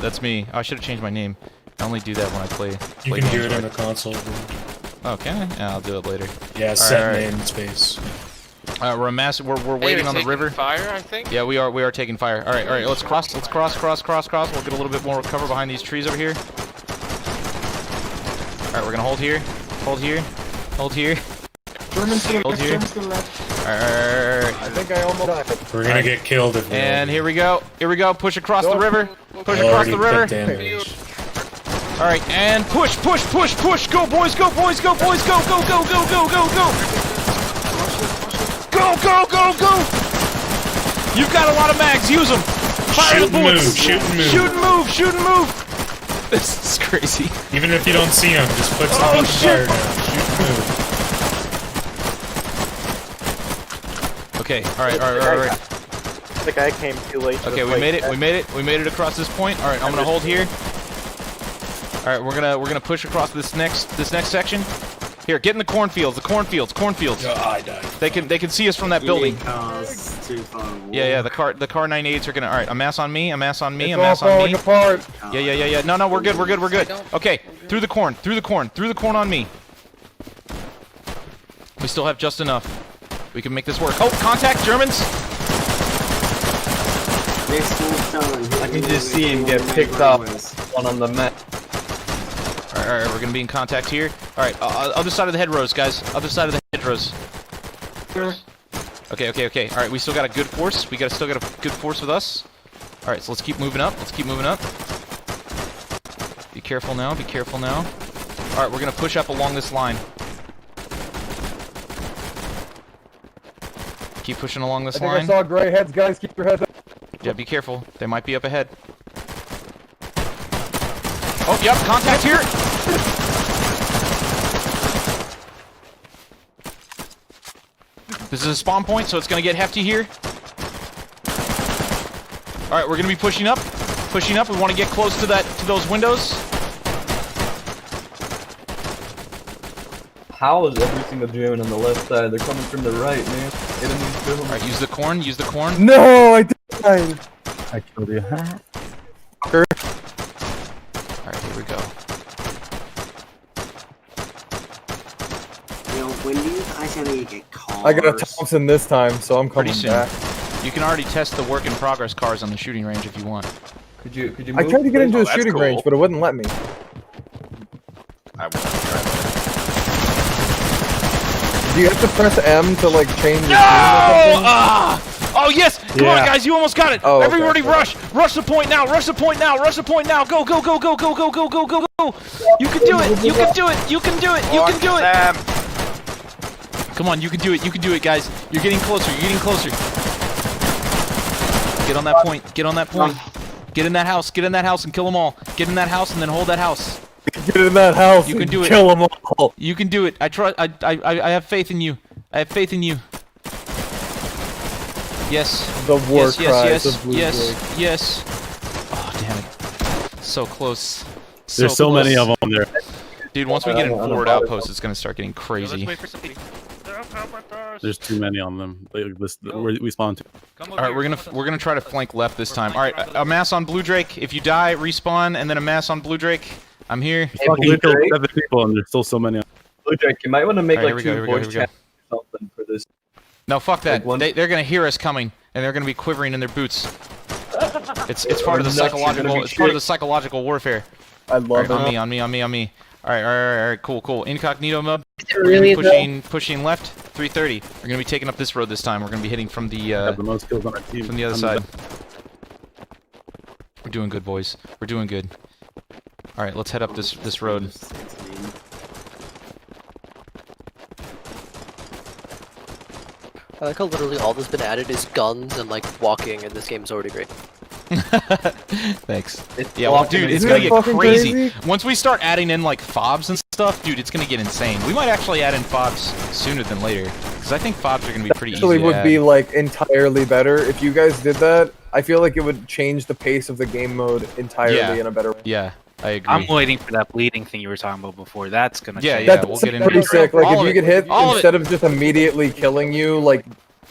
That's me. Oh, I should have changed my name. I only do that when I play. You can games do it in with- the console. Oh, can I? Yeah, I'll do it later. Yeah, set Alright. name space. We're amassing. We're waiting on the river. Fire, I think. Yeah, we are taking fire. All right. Let's cross. We'll get a little bit more cover behind these trees over here. All right, we're gonna hold here. Hold here. Hold here. Alright. I think I almost died. We're gonna get killed if we And here we go. Push across the river. Push across already the took river. damage. All right, and push. Go, boys. Go. Go. You've got a lot of mags. Use them. Fire the bullets. Shoot and move. This is crazy. Even if you don't see them, just put some on fire down. Shoot and move. Okay. All right. The guy came too late. Okay, we made it across this point. All right, I'm gonna hold here. All right, we're gonna push across this next section. Here, get in the cornfields. Oh, I died. They can see us from that building. Yeah. The car 98s are gonna. All right, amass on me. It's all falling apart. Yeah. No, we're good. Okay, through the corn on me. We still have just enough. We can make this work. Oh, contact Germans. I can just see him get picked up. One on the map. All right, we're gonna be in contact here. All right, other side of the hedgerows, guys. Other side of the hedgerows. Okay. All right, we still got a good force. Still got a good force with us. All right, so let's keep moving up. Be careful now. All right, we're gonna push up along this line. Keep pushing along this line. I saw gray heads, guys. Keep your heads up. Yeah, be careful. They might be up ahead. Oh, yep, contact here. This is a spawn point, so it's gonna get hefty here. All right, we're gonna be pushing up. We want to get close to those windows. How is every single German on the left side? They're coming from the right, man. All right, use the corn. No, I died. I killed you. All right, here we go. When do you guys ever get cars? I got a Thompson this time, so I'm coming Pretty soon. back. You can already test the work in progress cars on the shooting range if you want. Could you move? I tried to get into Oh, a that's shooting cool. range, but it wouldn't let me. I won't try. Do you have to press M to like change the No! screen or something? Oh yes! Come on, guys! You almost got it! Oh, okay, Everybody, okay. rush! Rush the point now! Go! You can do it! You can do it! Come on, you can do it, guys. You're getting closer. Get on that point. Get on that point. Get in that house. Get in that house and kill them all. Get in that house and then hold that house. Get in that house. You can do it. Kill them all. You can do it. I have faith in you. I have faith in you. Yes. The war yes, cries yes, of Blue yes, Drake. yes. Oh damn it! So close. There's so many of them there. Dude, once we get in forward outposts, it's gonna start getting crazy. There's too many on them. We spawned too. All right, we're gonna try to flank left this time. All right, amass on Blue Drake. If you die, respawn, and then amass on Blue Drake. I'm here. Fucking killed 7 people, and there's still so many. Blue Drake, you might want to make All right, like here 2 we go, voice chats or something for this. No, fuck that. Like one- They're gonna hear us coming, and they're gonna be quivering in their boots. It's part of the psychological. It's part of the psychological warfare. I love it. On me. All right, cool. Incognito mode. Really Pushing left. 330. We're gonna be taking up this road this time. We're gonna be hitting from the most kills on our team. from the other side. We're doing good, boys. We're doing good. All right, let's head up this road. I like how literally all that's been added is guns and like walking, and this game is already great. Thanks. Yeah, well, dude, it's gonna get crazy. Once we start adding in like fobs and stuff, dude, it's gonna get insane. We might actually add in fobs sooner than later, because I think fobs are gonna be pretty easy Actually, to would add. be like entirely better if you guys did that. I feel like it would change the pace of the game mode entirely in a better way. Yeah, I agree. I'm waiting for that bleeding thing you were talking about before. That's gonna Yeah, change. yeah, That's we'll get into pretty it. sick. Like All if of you could hit all of instead of just immediately killing you, like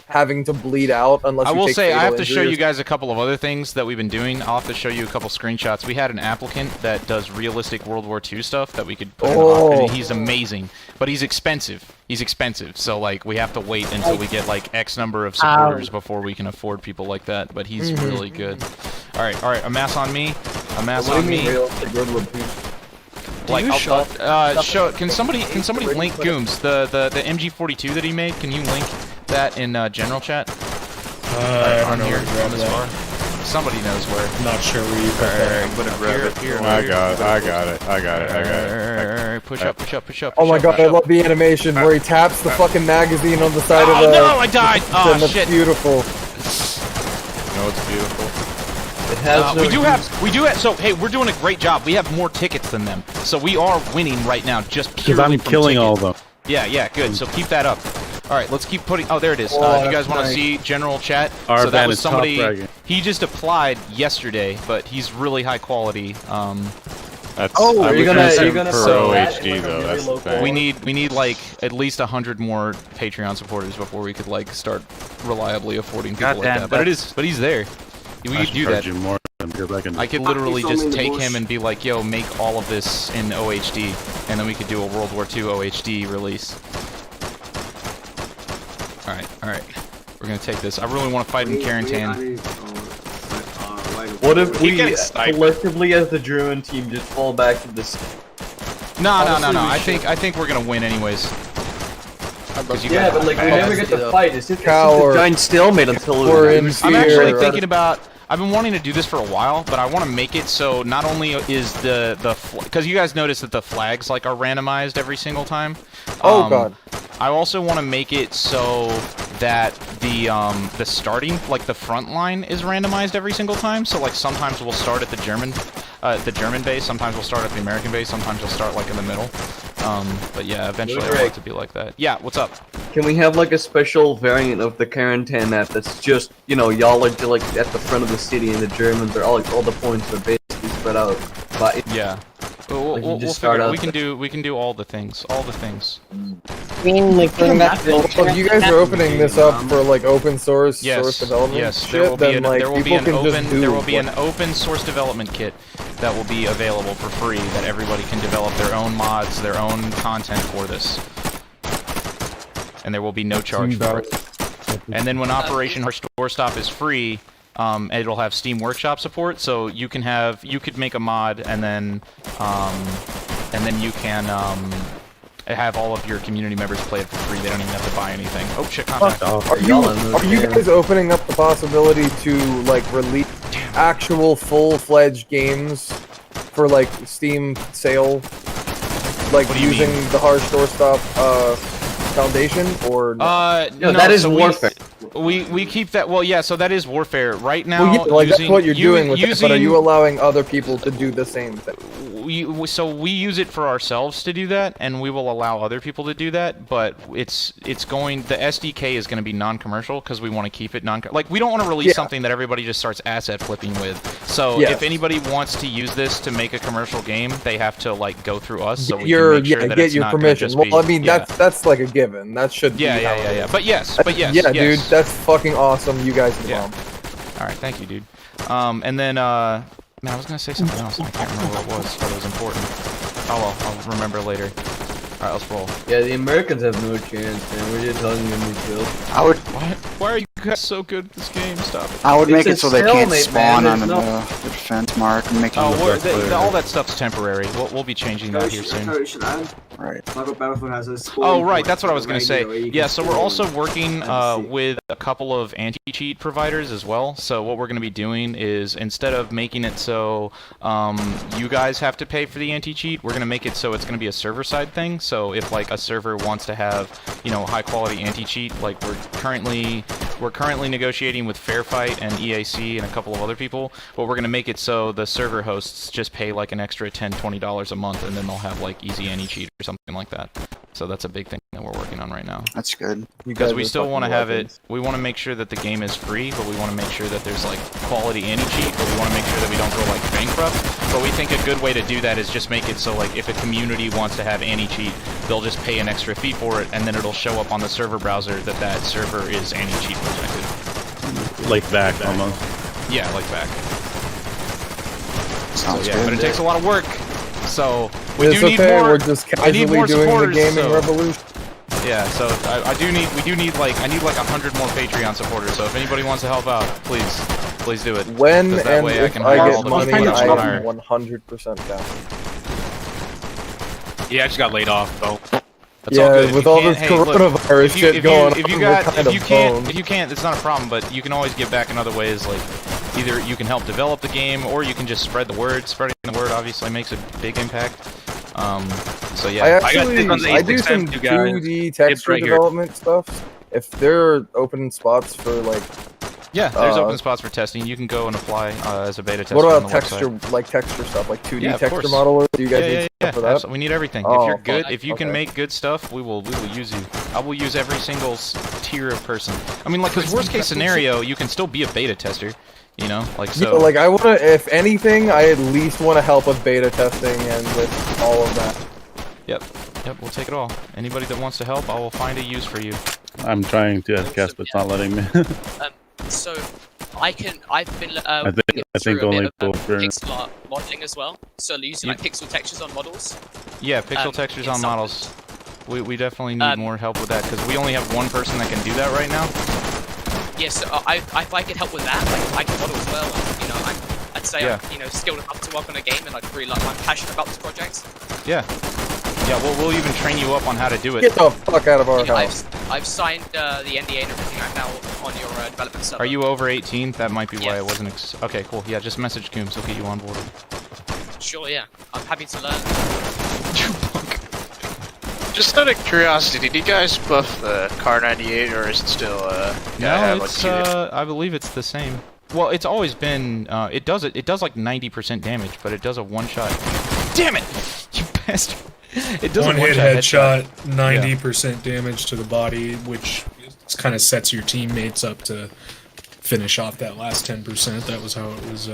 having to bleed out unless I you will take say I fatal have to show injury you guys a couple of other things that we've been doing. I'll have to show you a couple screenshots. We had an applicant that does realistic World War II stuff that we could put in, and he's amazing, but he's expensive. He's expensive, so like we have to wait until we get like X number of supporters before we can afford people like that. But he's really good. All right, amass on me. Amass on me. Like, show. Can somebody link Gooms the MG42 that he made? Can you link that in general chat? On here, on this bar. Somebody knows where. Not sure where you put that. Here. I got it. Push up. Oh my god, I love the animation where he taps the fucking magazine on the side of the. Oh no, I died! Oh that's shit! Beautiful. No, it's beautiful. We do have. So hey, we're doing a great job. We have more tickets than them, so we are winning right now. Just Because purely I'm from killing tickets. all of them. Yeah, good. So keep that up. All right, let's keep putting. Oh, there it is. If you guys want to see general chat, Our so that van was is top somebody. bragging. He just applied yesterday, but he's really high quality. That's, are you gonna for sell that OHD in, like, a though? very That's the local- thing. We need like at least 100 more Patreon supporters before we could like start reliably affording people like Goddamn, that. But he's there. We I could should do charge that. you more because I can. I could literally Fuck, he's just only in take the him bush. and be like, yo, make all of this in OHD, and then we could do a World War II OHD release. Alright. We're gonna take this. I really want to fight in Carentan. What if we getting sniped. collectively as the Druid team just fall back to this? No. Honestly, we I think we're gonna win anyways. Yeah, but like we never get to fight. It's just a Coward. giant stalemate until We're in I'm actually fear. thinking about. I've been wanting to do this for a while, but I want to make it so not only is because you guys notice that the flags like are randomized every single time. Oh god. I also want to make it so that the starting, like the front line, is randomized every single time. So like sometimes we'll start at the German base, sometimes we'll start at the American base, sometimes we'll start like in the middle. But yeah, eventually I want it to be like that. Yeah, what's up? Can we have like a special variant of the Carentan map that's just, you know, y'all are like at the front of the city and the Germans are all the points are basically spread out. But Yeah. We'll figure it. We can do all the things. I mean, like going back to Well, if you guys are opening this up for like open source Yes. development Yes. shit, There will be then like people can just do there will be what- an open source development kit that will be available for free that everybody can develop their own mods, their own content for this. And there will be no charge for it. And then when Operation Store Stop is free, it'll have Steam Workshop support, so you could make a mod and then you can have all of your community members play it for free. They don't even have to buy anything. Oh shit! Contact. Are you guys opening up the possibility to like release actual full-fledged games for like Steam sale, like What do you using mean? the Harsh Doorstop foundation, or no, that is so Warfare. We keep that. Well, yeah. So that is warfare right now. Well, yeah, like using, that's what you're doing with it, but are you using- allowing other people to do the same thing? So we use it for ourselves to do that, and we will allow other people to do that. But it's going. The SDK is going to be non-commercial because we want to keep it like we don't want to release something that everybody just starts asset flipping with. So if anybody wants to use this to make a commercial game, they have to like go through us. So we can make sure that get it's your not gonna permission. just Well, be- I mean yeah. that's like a given. That should be. Yeah, how yeah, it yeah. is. But yes, Yeah, yes. dude, that's fucking awesome. You guys are the bomb. All right, thank you, dude. And then man, I was gonna say something else. And I can't remember what it was, but it was important. Oh well, I'll remember later. All right, let's roll. Yeah, the Americans have no chance, man. We're just telling them to kill. I would. Why are you guys so good at this game? Stop it. I would make it It's so a they can't stalemate, spawn man. on There's the defense mark and make it Oh, look all that stuff's temporary. We'll be changing that here soon. right. Oh, right. That's what I was gonna say. Yeah. So we're also working with a couple of anti-cheat providers as well. So what we're gonna be doing is instead of making it so you guys have to pay for the anti-cheat, we're gonna make it so it's gonna be a server-side thing. So if like a server wants to have, you know, high-quality anti-cheat, like we're currently negotiating with Fairfight and EAC and a couple of other people, but we're gonna make it so the server hosts just pay like an extra $10-20 a month, and then they'll have like easy anti-cheat or something like that. So that's a big thing that we're working on right now. That's good. Because we still want to have it. We want to make sure that the game is free, but we want to make sure that there's like quality anti-cheat. But we want to make sure that we don't go like bankrupt. But we think a good way to do that is just make it so like if a community wants to have anti-cheat, they'll just pay an extra fee for it, and then it'll show up on the server browser that that server is anti-cheat protected. Like back almost. Yeah, like back. Sounds So, yeah, good. but it takes a lot of work. So we It's do need okay, more. we're just I need casually more doing the supporters, gaming so- revolution. Yeah, so we do need like 100 more Patreon supporters. So if anybody wants to help out, please do it. When 'Cause that and way I if can I hire get all the money, people I that am hire. 100% down. Yeah, I just got laid off though. That's all Yeah, good. If with you all can't- this hey, look, coronavirus if you- shit if going you, if you on, got, we're kind if you of can't, boned. if you can't, it's not a problem. But you can always give back in other ways. Like either you can help develop the game, or you can just spread the word. Spreading the word obviously makes a big impact. So yeah, I do some 2D texture development stuff. If there are open spots for like, yeah, there's open spots for testing. You can go and apply as a beta tester. what on about the texture, website. like texture stuff, like 2D Yeah, of texture course. modeler? Do you guys need stuff for that? Absolutely. We need everything. Oh, if you're good, fuck. if you can Okay. make good stuff, we will use you. I will use every single tier of person. I mean, like, because worst case scenario, you can still be a beta tester. You know, like so. Yeah, like I wanna, if anything, I at least want to help with beta testing and with all of that. Yep, we'll take it all. Anybody that wants to help, I will find a use for you. I'm trying to guess, but it's not letting me. So I've been I think only pixel art modeling as well. So using like pixel textures on models. Yeah, pixel textures on models. We definitely need more help with that because we only have one person that can do that right now. Yeah, so if I could help with that, like I can model as well. And, you know, I'd say I'm skilled enough to work on a game, and I'd really I'm passionate about this project. Yeah. Yeah, we'll even train you up on how to do it. Get the fuck out of our house. I've signed the NDA and everything. I'm now on your development server. Are you over 18? That might be why I wasn't. Okay, cool. Yeah, just message Coombs. He'll get you on board. Sure, yeah. I'm happy to learn. Just out of curiosity, did you guys buff the Car 98 or is it still No, it's I believe it's the same. Well, it's always been it does like 90% damage, but it does a one-shot. Damn it! You bastard. It does one a hit one-shot headshot, 90% damage to the body, which kind of sets your teammates up to finish off that last 10%. That was how it was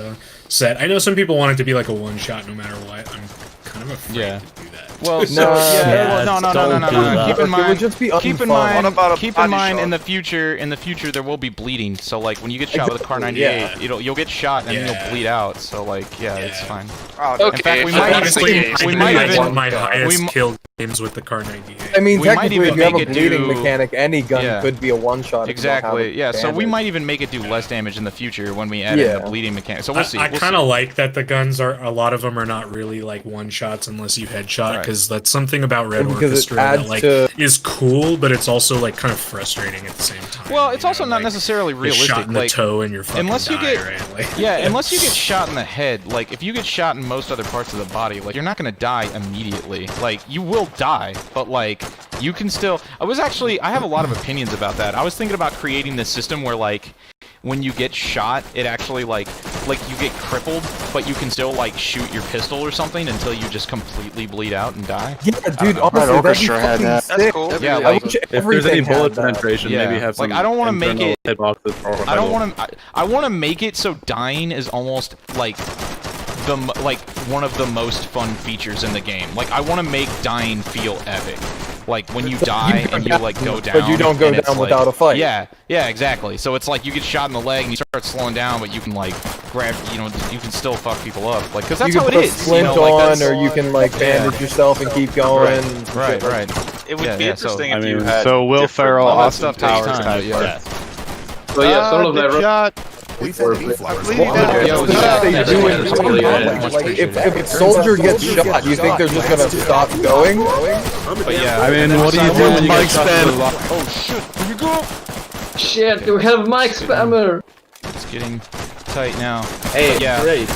set. I know some people want it to be like a one-shot no matter what. I'm kind of afraid to do that. Well, so no. Keep in mind. It would just be keep in unfun. keep in mind in the future there will be bleeding. So like when you get shot with a Car 98, you'll get shot and then you'll bleed out. So like it's fine. Oh, in fact, we might even my highest kill games with the Car 98. I mean, we might technically, even if you have a make it bleeding do- mechanic, any gun Yeah. could be a one-shot. if you don't have Exactly. Yeah. So we damage. might even make it do less damage in the future when we add in the bleeding mechanic. So we'll see. I We'll kind of see. like that the guns are, a lot of them are not really like one shots unless you headshot, because that's something about Red Because it Orchestra that adds like to- is cool, but it's also like kind of frustrating at the same time. Well, it's also not necessarily Get realistic. shot in the like, toe and you're fucking unless you die, get right? Like, unless you get shot in the head. Like if you get shot in most other parts of the body, like you're not gonna die immediately. Like you will still die, but like you can still. I have a lot of opinions about that. I was thinking about creating this system where like when you get shot, it actually like you get crippled, but you can still like shoot your pistol or something until you just completely bleed out and die. Yeah, dude, honestly, that'd be fucking That's sick. cool. Yeah, I like wish If there's any everything had bullet that. penetration, Yeah. maybe have some. Like, I don't wanna make internal it- hitboxes or I don't want to. I want to make it so dying is almost like one of the most fun features in the game. Like I want to make dying feel epic. Like when you die and you like go down, But you don't go and it's down like- without a fight. Yeah, exactly. So it's like you get shot in the leg and you start slowing down, but you can like grab, you can still fuck people up. Like because that's you how can it put is. a splint like, on, that's- or you can like bandage yourself and keep going. Right. It would Yeah, be yeah, so- interesting I if you mean, had. So Will different Ferrell, all that Austin stuff takes Powers time, type. but Yeah. So yeah, some of that. Good shot. We said beef like Yo, What they that's do really in good. That's really good. Much like if appreciated. a soldier gets shot, do you think they're just gonna stop going? But yeah, I mean, what do you do when you get shot in the lock? Oh shit! Here we go. Shit, we have Mike Spammer! It's getting tight now. Hey, But yeah. Drake,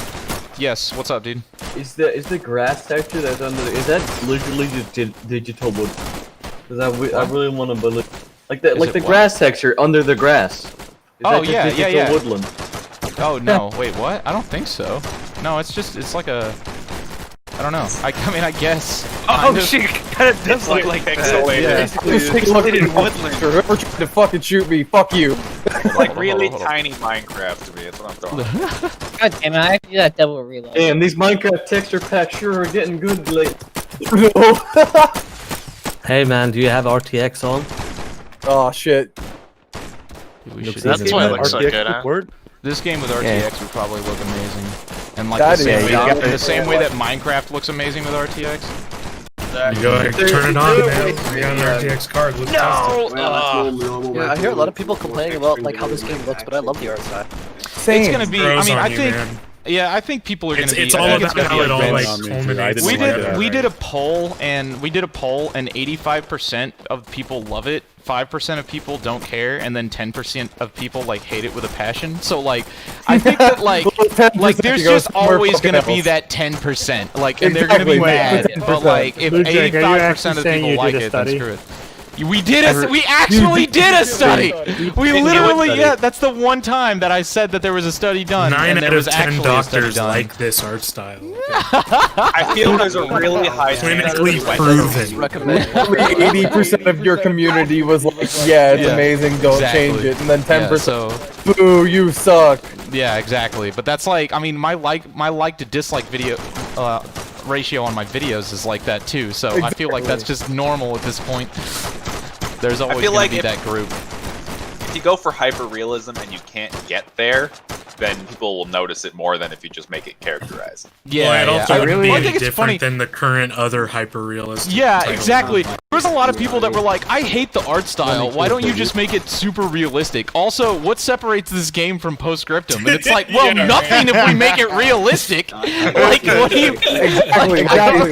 Yes. What's up, dude? is the grass texture that's under is that literally just digital wood? Because I really want to believe like Is the it what? grass texture under the grass. Is Oh, that just yeah, digital yeah. woodland? Oh no! Wait, what? I don't think so. No, it's like a. I don't know. I mean, I guess. Oh kind of. shit! Kind of does look like pixelated. Yeah. Pixelated woodland. Whoever tried to fucking shoot me, fuck you. Like really tiny Minecraft to me. That's what I'm talking. God damn it, I have to do that double reload. Damn, these Minecraft texture packs sure are getting good lately. Hey man, do you have RTX on? Oh shit. We should That's even why it do looks so that. good, huh? This game with RTX would probably look amazing. And like That the same, is- way, yeah, in the same way that Minecraft looks amazing with RTX. You go ahead, turn it on, man. Be on the RTX card. Let's test it. Yeah, I hear a lot of people complaining about like how this game looks, but I love the art style. Same. It's gonna be. I Grows mean, on I you, think. man. Yeah, I think people are gonna be. It's I all think about gonna how be it all a like rinse. culminates. We together. did a poll and 85% of people love it, 5% of people don't care, and then 10% of people like hate it with a passion. So like, I think that like there's just always gonna be that 10%, like, and they're gonna be mad. But like, if 85% of people like it, then screw it. We did we actually did a study. We literally, yeah, that's the one time that I said that there was a study done. 9 and there out was of 10 actually a study doctors done. like this art style. I feel there's a really high Clinically proven. Recommend. 80% of your community was like, yeah, it's Yeah, amazing, don't exactly. change it. And then 10%, so boo, you suck. yeah, exactly. But that's like, I mean, my like to dislike video ratio on my videos is like that too. So I feel like that's just normal at this point. There's always feel gonna like be if- that group. If you go for hyper realism and you can't get there, then people will notice it more than if you just make it characterized. Yeah, Well, it yeah. also I wouldn't really be think any it's funny. different than the current other hyper-realistic. Yeah, titles. exactly. There was a lot of people that were like, I hate the art style. Why don't you just make it super realistic? Also, what separates this game from Postscriptum? And it's like, well, Yeah. nothing if we make it realistic. Like, what do you... Exactly.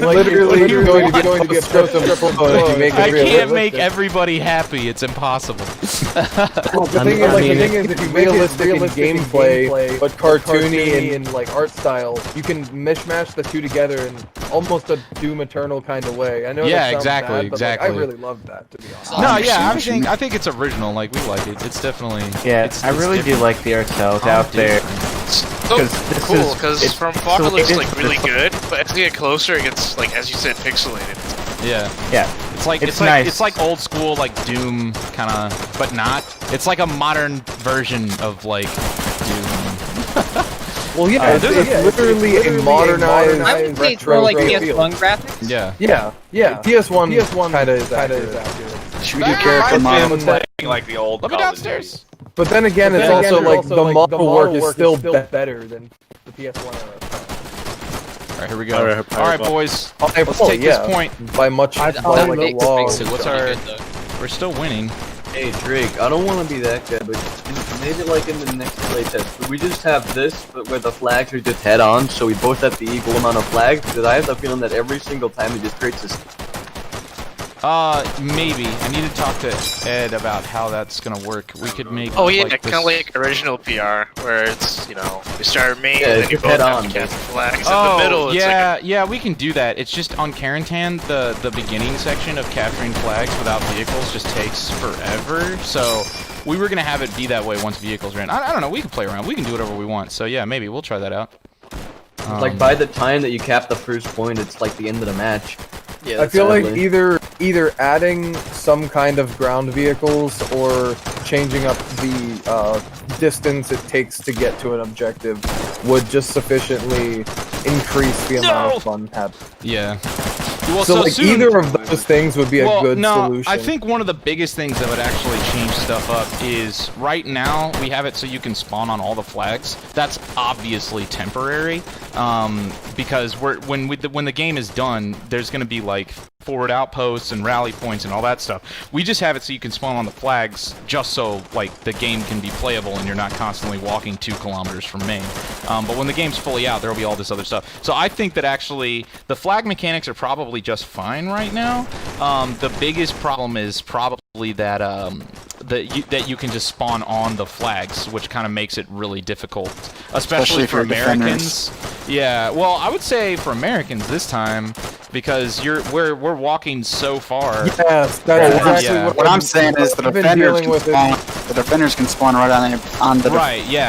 Literally, you're going to get Postscriptum if you make it I can't realistic. make everybody happy. It's impossible. The thing is, if you make realistic in gameplay, but cartoony and like art style, you can mishmash the two together in almost a Doom Eternal kind of way. I know Yeah, that sounds exactly, bad, but, like, exactly. I really love that, to be honest. No, yeah, I think it's original. Like, we like it. It's definitely... Yeah, it's I really do different. like the art styles Oh, out there. So this cool, is- because it's from far it looks related like to really the- good, but as you get closer, it gets like, as you said, pixelated. Yeah. Yeah. It's like It's it's like nice. it's like old school like Doom kind of, but not. It's like a modern version of like Doom. Well, yeah, it's literally a modernized I would say it's more retro like feel. PS1 graphics. Yeah. Yeah. PS1 kind of is accurate. Should we do character models? Playing like the old. Let me Call of downstairs. But then again, it's also like the model work is still better than the PS1 era. All right, here we go. Alright, All right, boys. Okay, Let's well, take yeah. this point. By much, by That like a makes long. it What's pretty our? good, though. We're still winning. Hey Drake, I don't want to be that guy, but maybe like in the next playtest, could we just have this, but where the flags are just head on, so we both have the equal amount of flags? Because I have the feeling that every single time it just creates this. Maybe. I need to talk to Ed about how that's gonna work. We could make. Oh yeah, like, kind of like original PR, where it's, you know, you start main Yeah, and then you just both head have on, to cast basically. flags. Oh, In the middle, it's yeah, like yeah, we can do that. It's just on Carentan, the beginning section of capturing flags without vehicles just takes forever. So we were gonna have it be that way once vehicles ran. I don't know. We can play around. We can do whatever we want. So yeah, maybe we'll try that out. Like by the time that you cap the first point, it's like the end of the match. Yeah, I feel like sadly. either adding some kind of ground vehicles or changing up the distance it takes to get to an objective would just sufficiently increase the amount of fun had. Yeah. Well, so like soon, either of those things would be a good solution. I think one of the biggest things that would actually change stuff up is right now we have it so you can spawn on all the flags. That's obviously temporary, because when the game is done, there's going to be like forward outposts and rally points and all that stuff. We just have it so you can spawn on the flags, just so like the game can be playable and you're not constantly walking 2 kilometers from main. But when the game's fully out, there will be all this other stuff. So I think that actually the flag mechanics are probably just fine right now. The biggest problem is probably that that you can just spawn on the flags, which kind of makes it really difficult, especially for Americans. Yeah, well, I would say for Americans this time, because we're walking so far. Yes, that's exactly what I'm saying is the defenders can spawn right on the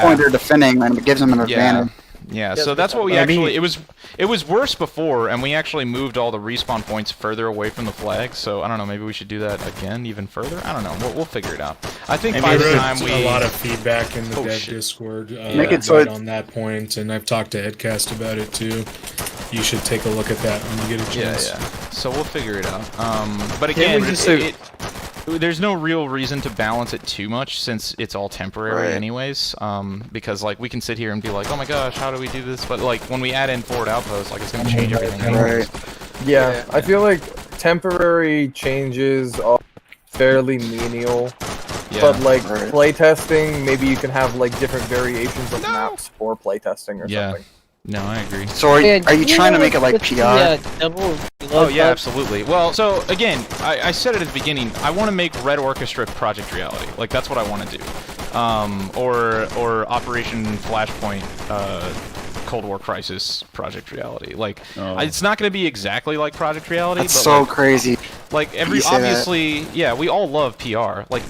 point they're defending, and it gives them an advantage. Yeah, so that's what we actually. It was worse before, and we actually moved all the respawn points further away from the flag. So I don't know. Maybe we should do that again, even further. I don't know. We'll figure it out. I think by the time we a lot of feedback in the dev Discord Make it so on that point, and I've talked to Edcast about it too. You should take a look at that when you get a chance. Yeah. So we'll figure it out. But again, there's no real reason to balance it too much since it's all temporary anyways. Because like we can sit here and be like, oh my gosh, how do we do this? But like when we add in forward outposts, like it's gonna change everything. Yeah, I feel like temporary changes are fairly menial. But like playtesting, maybe you can have like different variations of maps for playtesting or something. No, I agree. So are you trying to make it like PR? Oh yeah, absolutely. Well, so again, I said it at the beginning. I want to make Red Orchestra Project Reality. Like that's what I want to do. Or Operation Flashpoint, Cold War Crisis Project Reality. Like it's not going to be exactly like Project Reality. That's but so like, crazy. Like obviously, yeah, we all love PR. Like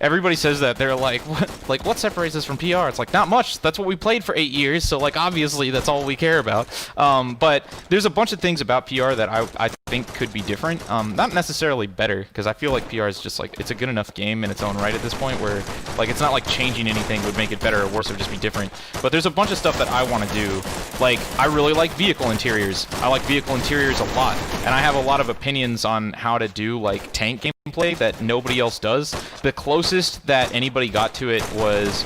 everybody says that. They're like, what separates us from PR? It's like not much. That's what we played for 8 years. So like obviously that's all we care about. But there's a bunch of things about PR that I think could be different. Not necessarily better, because I feel like PR is just like it's a good enough game in its own right at this point where like it's not like changing anything would make it better or worse. It would just be different. But there's a bunch of stuff that I want to do. Like I really like vehicle interiors. I like vehicle interiors a lot, and I have a lot of opinions on how to do like tank gameplay that nobody else does. The closest that anybody got to it was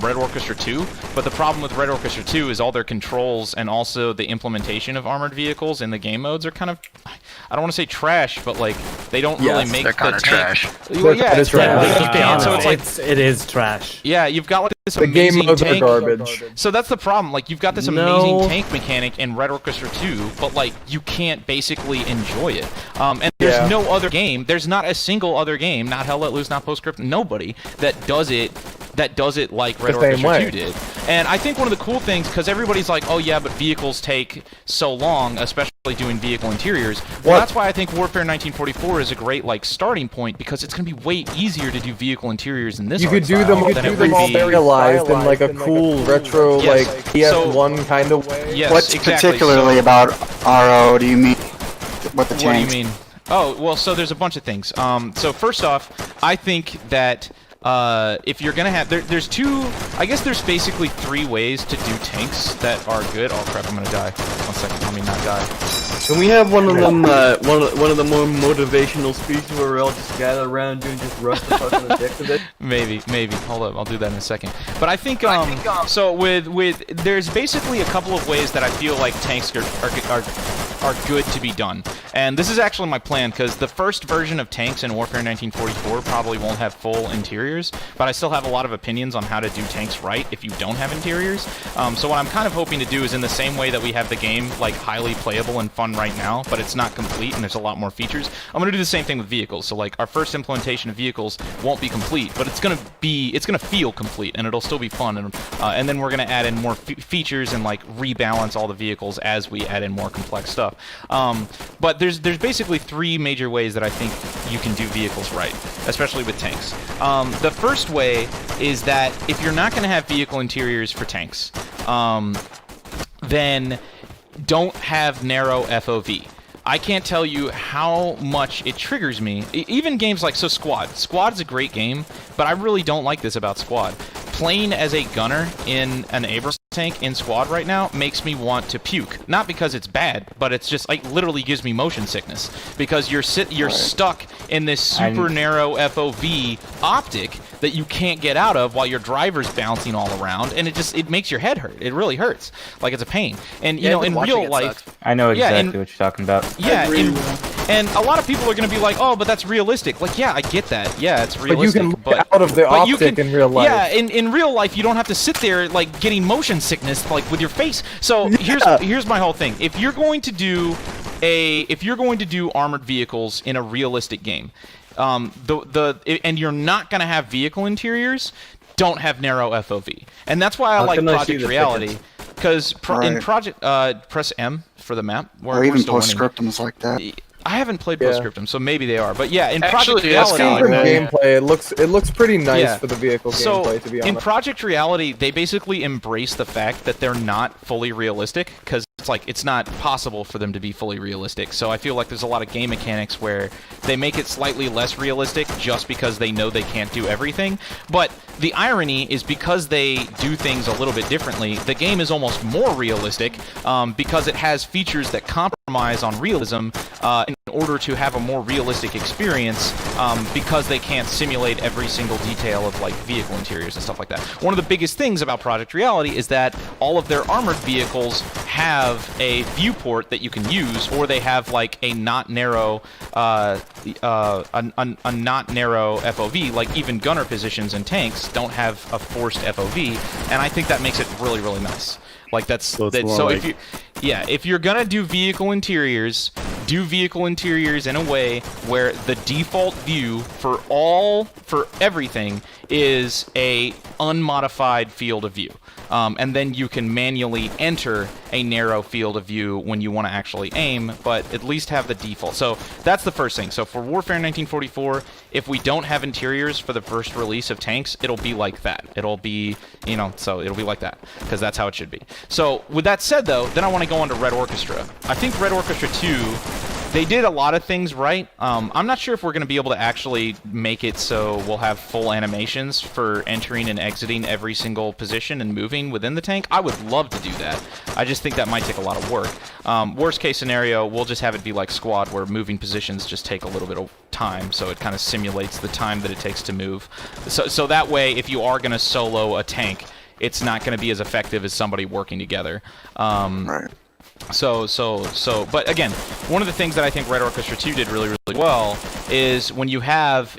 Red Orchestra 2, but the problem with Red Orchestra 2 is all their controls and also the implementation of armored vehicles in the game modes are kind of, I don't want to say trash, but like they don't really make the tank. Trash. Well, yeah, it's trash. So it's like it is trash. Yeah, you've got like this the amazing game modes tank. are garbage. So that's the problem. Like you've got this amazing tank mechanic in Red Orchestra 2, but like you can't basically enjoy it. And there's no other game. There's not a single other game, not Hell Let Loose, not Postscript, nobody that does it like Red Orchestra 2 did. And I think one of the cool things, because everybody's like, oh yeah, but vehicles take so long, especially doing vehicle interiors. Well, that's why I think Warfare 1944 is a great like starting point, because it's going to be way easier to do vehicle interiors in this. You could do them all serialized in like a cool retro like PS1 kind of way. Yes, What's particularly about RO do you mean with the tanks? What do you mean? Oh, well, so there's a bunch of things. So first off, I think that if you're gonna have, there's there's basically 3 ways to do tanks that are good. Oh crap, I'm gonna die. 1 second, let me not die. Can we have one of them, one of the more motivational speeches where we all just gather around and just rush the fuck on the dick of it? Maybe. Hold up, I'll do that in a second. But I think, so with there's basically a couple of ways that I feel like tanks are are good to be done. And this is actually my plan, because the first version of tanks in Warfare 1944 probably won't have full interiors, but I still have a lot of opinions on how to do tanks right if you don't have interiors. So what I'm kind of hoping to do is in the same way that we have the game like highly playable and fun right now, but it's not complete and there's a lot more features, I'm going to do the same thing with vehicles. So like our first implementation of vehicles won't be complete, but it's going to feel complete and it'll still be fun, and then we're going to add in more features and like rebalance all the vehicles as we add in more complex stuff. But there's basically 3 major ways that I think you can do vehicles right, especially with tanks. The first way is that if you're not going to have vehicle interiors for tanks, then don't have narrow FOV. I can't tell you how much it triggers me. Even games like Squad. Squad's a great game, but I really don't like this about Squad. Playing as a gunner in an Abrams tank in Squad right now makes me want to puke. Not because it's bad, but it's just like literally gives me motion sickness because you're stuck in this super narrow FOV optic that you can't get out of while your driver's bouncing all around, and it makes your head hurt. It really hurts. Like it's a pain. And you know, in real life, I know exactly what you're talking about. Yeah, and a lot of people are going to be like, "Oh, but that's realistic." Like, yeah, I get that. Yeah, it's realistic. But you can look out of the optic in real life. Yeah, in real life, you don't have to sit there like getting motion sickness like with your face. So here's my whole thing. If you're going to do armored vehicles in a realistic game, and you're not going to have vehicle interiors, don't have narrow FOV. And that's why I like Project Reality, because in Project press M for the map. Or even Postscriptum is like that. I haven't played Postscriptum, so maybe they are. But yeah, in Project Reality, gameplay, it looks pretty nice for the vehicle gameplay, to be honest. In Project Reality, they basically embrace the fact that they're not fully realistic, because it's not possible for them to be fully realistic. So I feel like there's a lot of game mechanics where they make it slightly less realistic just because they know they can't do everything. But the irony is, because they do things a little bit differently, the game is almost more realistic because it has features that compromise on realism in order to have a more realistic experience, because they can't simulate every single detail of like vehicle interiors and stuff like that. One of the biggest things about Project Reality is that all of their armored vehicles have a viewport that you can use, or they have like a not narrow FOV. Like even gunner positions in tanks don't have a forced FOV, and I think that makes it really, really nice. Like if you're gonna do vehicle interiors, do vehicle interiors in a way where the default view for everything is a unmodified field of view. And then you can manually enter a narrow field of view when you want to actually aim, but at least have the default. So that's the first thing. So for Warfare 1944, if we don't have interiors for the first release of tanks, it'll be like that. It'll be, so it'll be like that, because that's how it should be. So with that said, though, then I want to go on to Red Orchestra. I think Red Orchestra 2, they did a lot of things right. I'm not sure if we're going to be able to actually make it so we'll have full animations for entering and exiting every single position and moving within the tank. I would love to do that. I just think that might take a lot of work. Worst case scenario, we'll just have it be like Squad, where moving positions just take a little bit of time, so it kind of simulates the time that it takes to move. So that way, if you are going to solo a tank, it's not going to be as effective as somebody working together. Right. But again, one of the things that I think Red Orchestra 2 did really, really well is when you have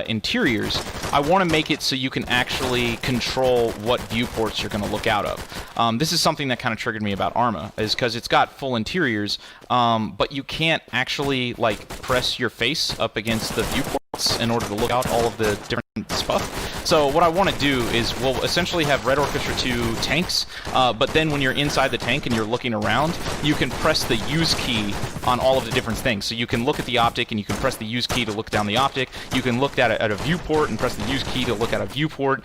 interiors, I want to make it so you can actually control what viewports you're going to look out of. This is something that kind of triggered me about Arma, is because it's got full interiors, but you can't actually like press your face up against the viewports in order to look out all of the different stuff. So what I want to do is we'll essentially have Red Orchestra 2 tanks, but then when you're inside the tank and you're looking around, you can press the use key on all of the different things. So you can look at the optic and you can press the use key to look down the optic. You can look at a viewport and press the use key to look at a viewport,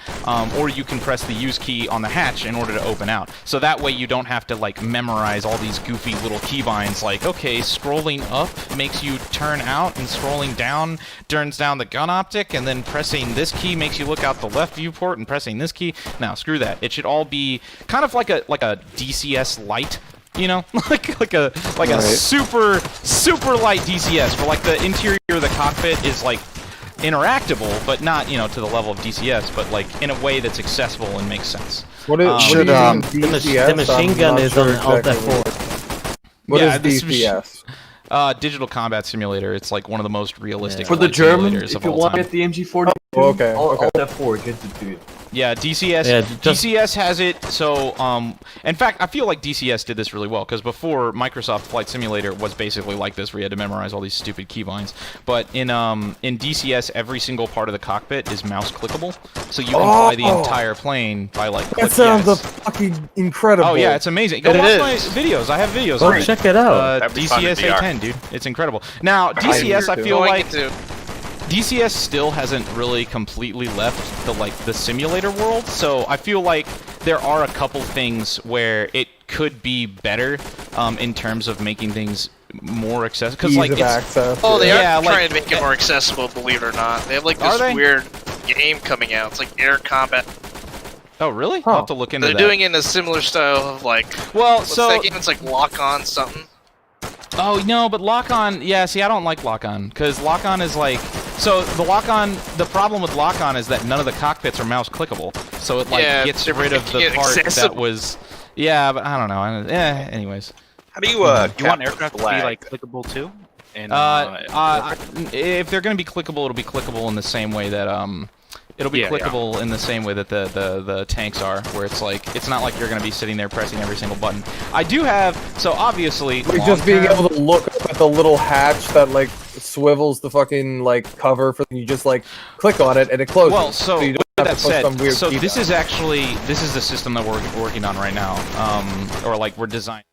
or you can press the use key on the hatch in order to open out. So that way you don't have to like memorize all these goofy little keybinds like, okay, scrolling up makes you turn out and scrolling down turns down the gun optic, and then pressing this key makes you look out the left viewport, and pressing this key. Now, screw that. It should all be kind of like a DCS light, like a super light DCS, where like the interior of the cockpit is like interactable, but not to the level of DCS, but like in a way that's accessible and makes sense. The machine gun is on Alt F4. What is this DCS? Digital Combat Simulator. It's like one of the most realistic For the flight Germans, simulators if of you all want time. to get the MG40, okay, I'll okay. have 4 get it to you. Yeah, DCS. Yeah, DCS has it. So, in fact, I feel like DCS did this really well because before Microsoft Flight Simulator was basically like this, where you had to memorize all these stupid keybinds. But in DCS, every single part of the cockpit is mouse clickable, so you can fly the entire plane by like. That sounds fucking incredible. Oh yeah, it's amazing. Go watch my videos. I have videos. on it. Check it out. That'd be fun in DCS VR. A10, dude. It's incredible. Now DCS, I feel like. DCS still hasn't really completely left the simulator world, so I feel like there are a couple things where it could be better in terms of making things more accessible. Because like access. Oh, they yeah, are like, trying to make it more accessible, believe it or not. They have like Are this they? weird game coming out. It's like Air Combat. Oh really? I'll have to look into They're that. doing it in a similar style of like. Well, what's so that game? It's like Lock On something. Oh no, but Lock-On, yeah, see I don't like Lock-On, because Lock-On is like, so the Lock-On, the problem with Lock-On is that none of the cockpits are mouse clickable, so it like Yeah, gets they're rid of making the it part that accessible. was, yeah, but I don't know, anyways. How do you You want cap aircraft to be flag? like clickable too? And If they're gonna be clickable, it'll be clickable in the same way that, it'll be clickable in the same way that the tanks are, where it's like, it's not like you're gonna be sitting there pressing every single button. I do have, so obviously, Like just being able to look up at the little hatch that like swivels the fucking like cover for you, just like click on it and it closes. Well, so you don't with have that to push some said, weird so key this down. is actually, this is the system that we're working on right now, or like we're designing.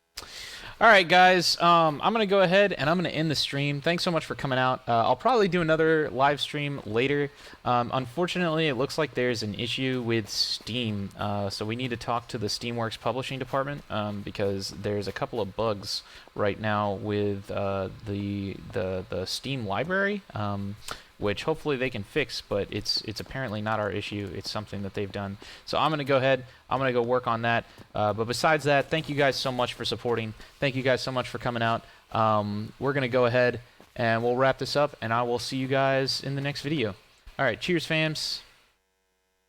All right, guys, I'm going to go ahead and I'm going to end the stream. Thanks so much for coming out. I'll probably do another live stream later. Unfortunately, it looks like there's an issue with Steam, so we need to talk to the Steamworks publishing department because there's a couple of bugs right now with the Steam library, which hopefully they can fix, but it's apparently not our issue. It's something that they've done. So I'm going to go ahead. I'm going to go work on that. But besides that, thank you guys so much for supporting. Thank you guys so much for coming out. We're going to go ahead and we'll wrap this up, and I will see you guys in the next video. All right, cheers, fams.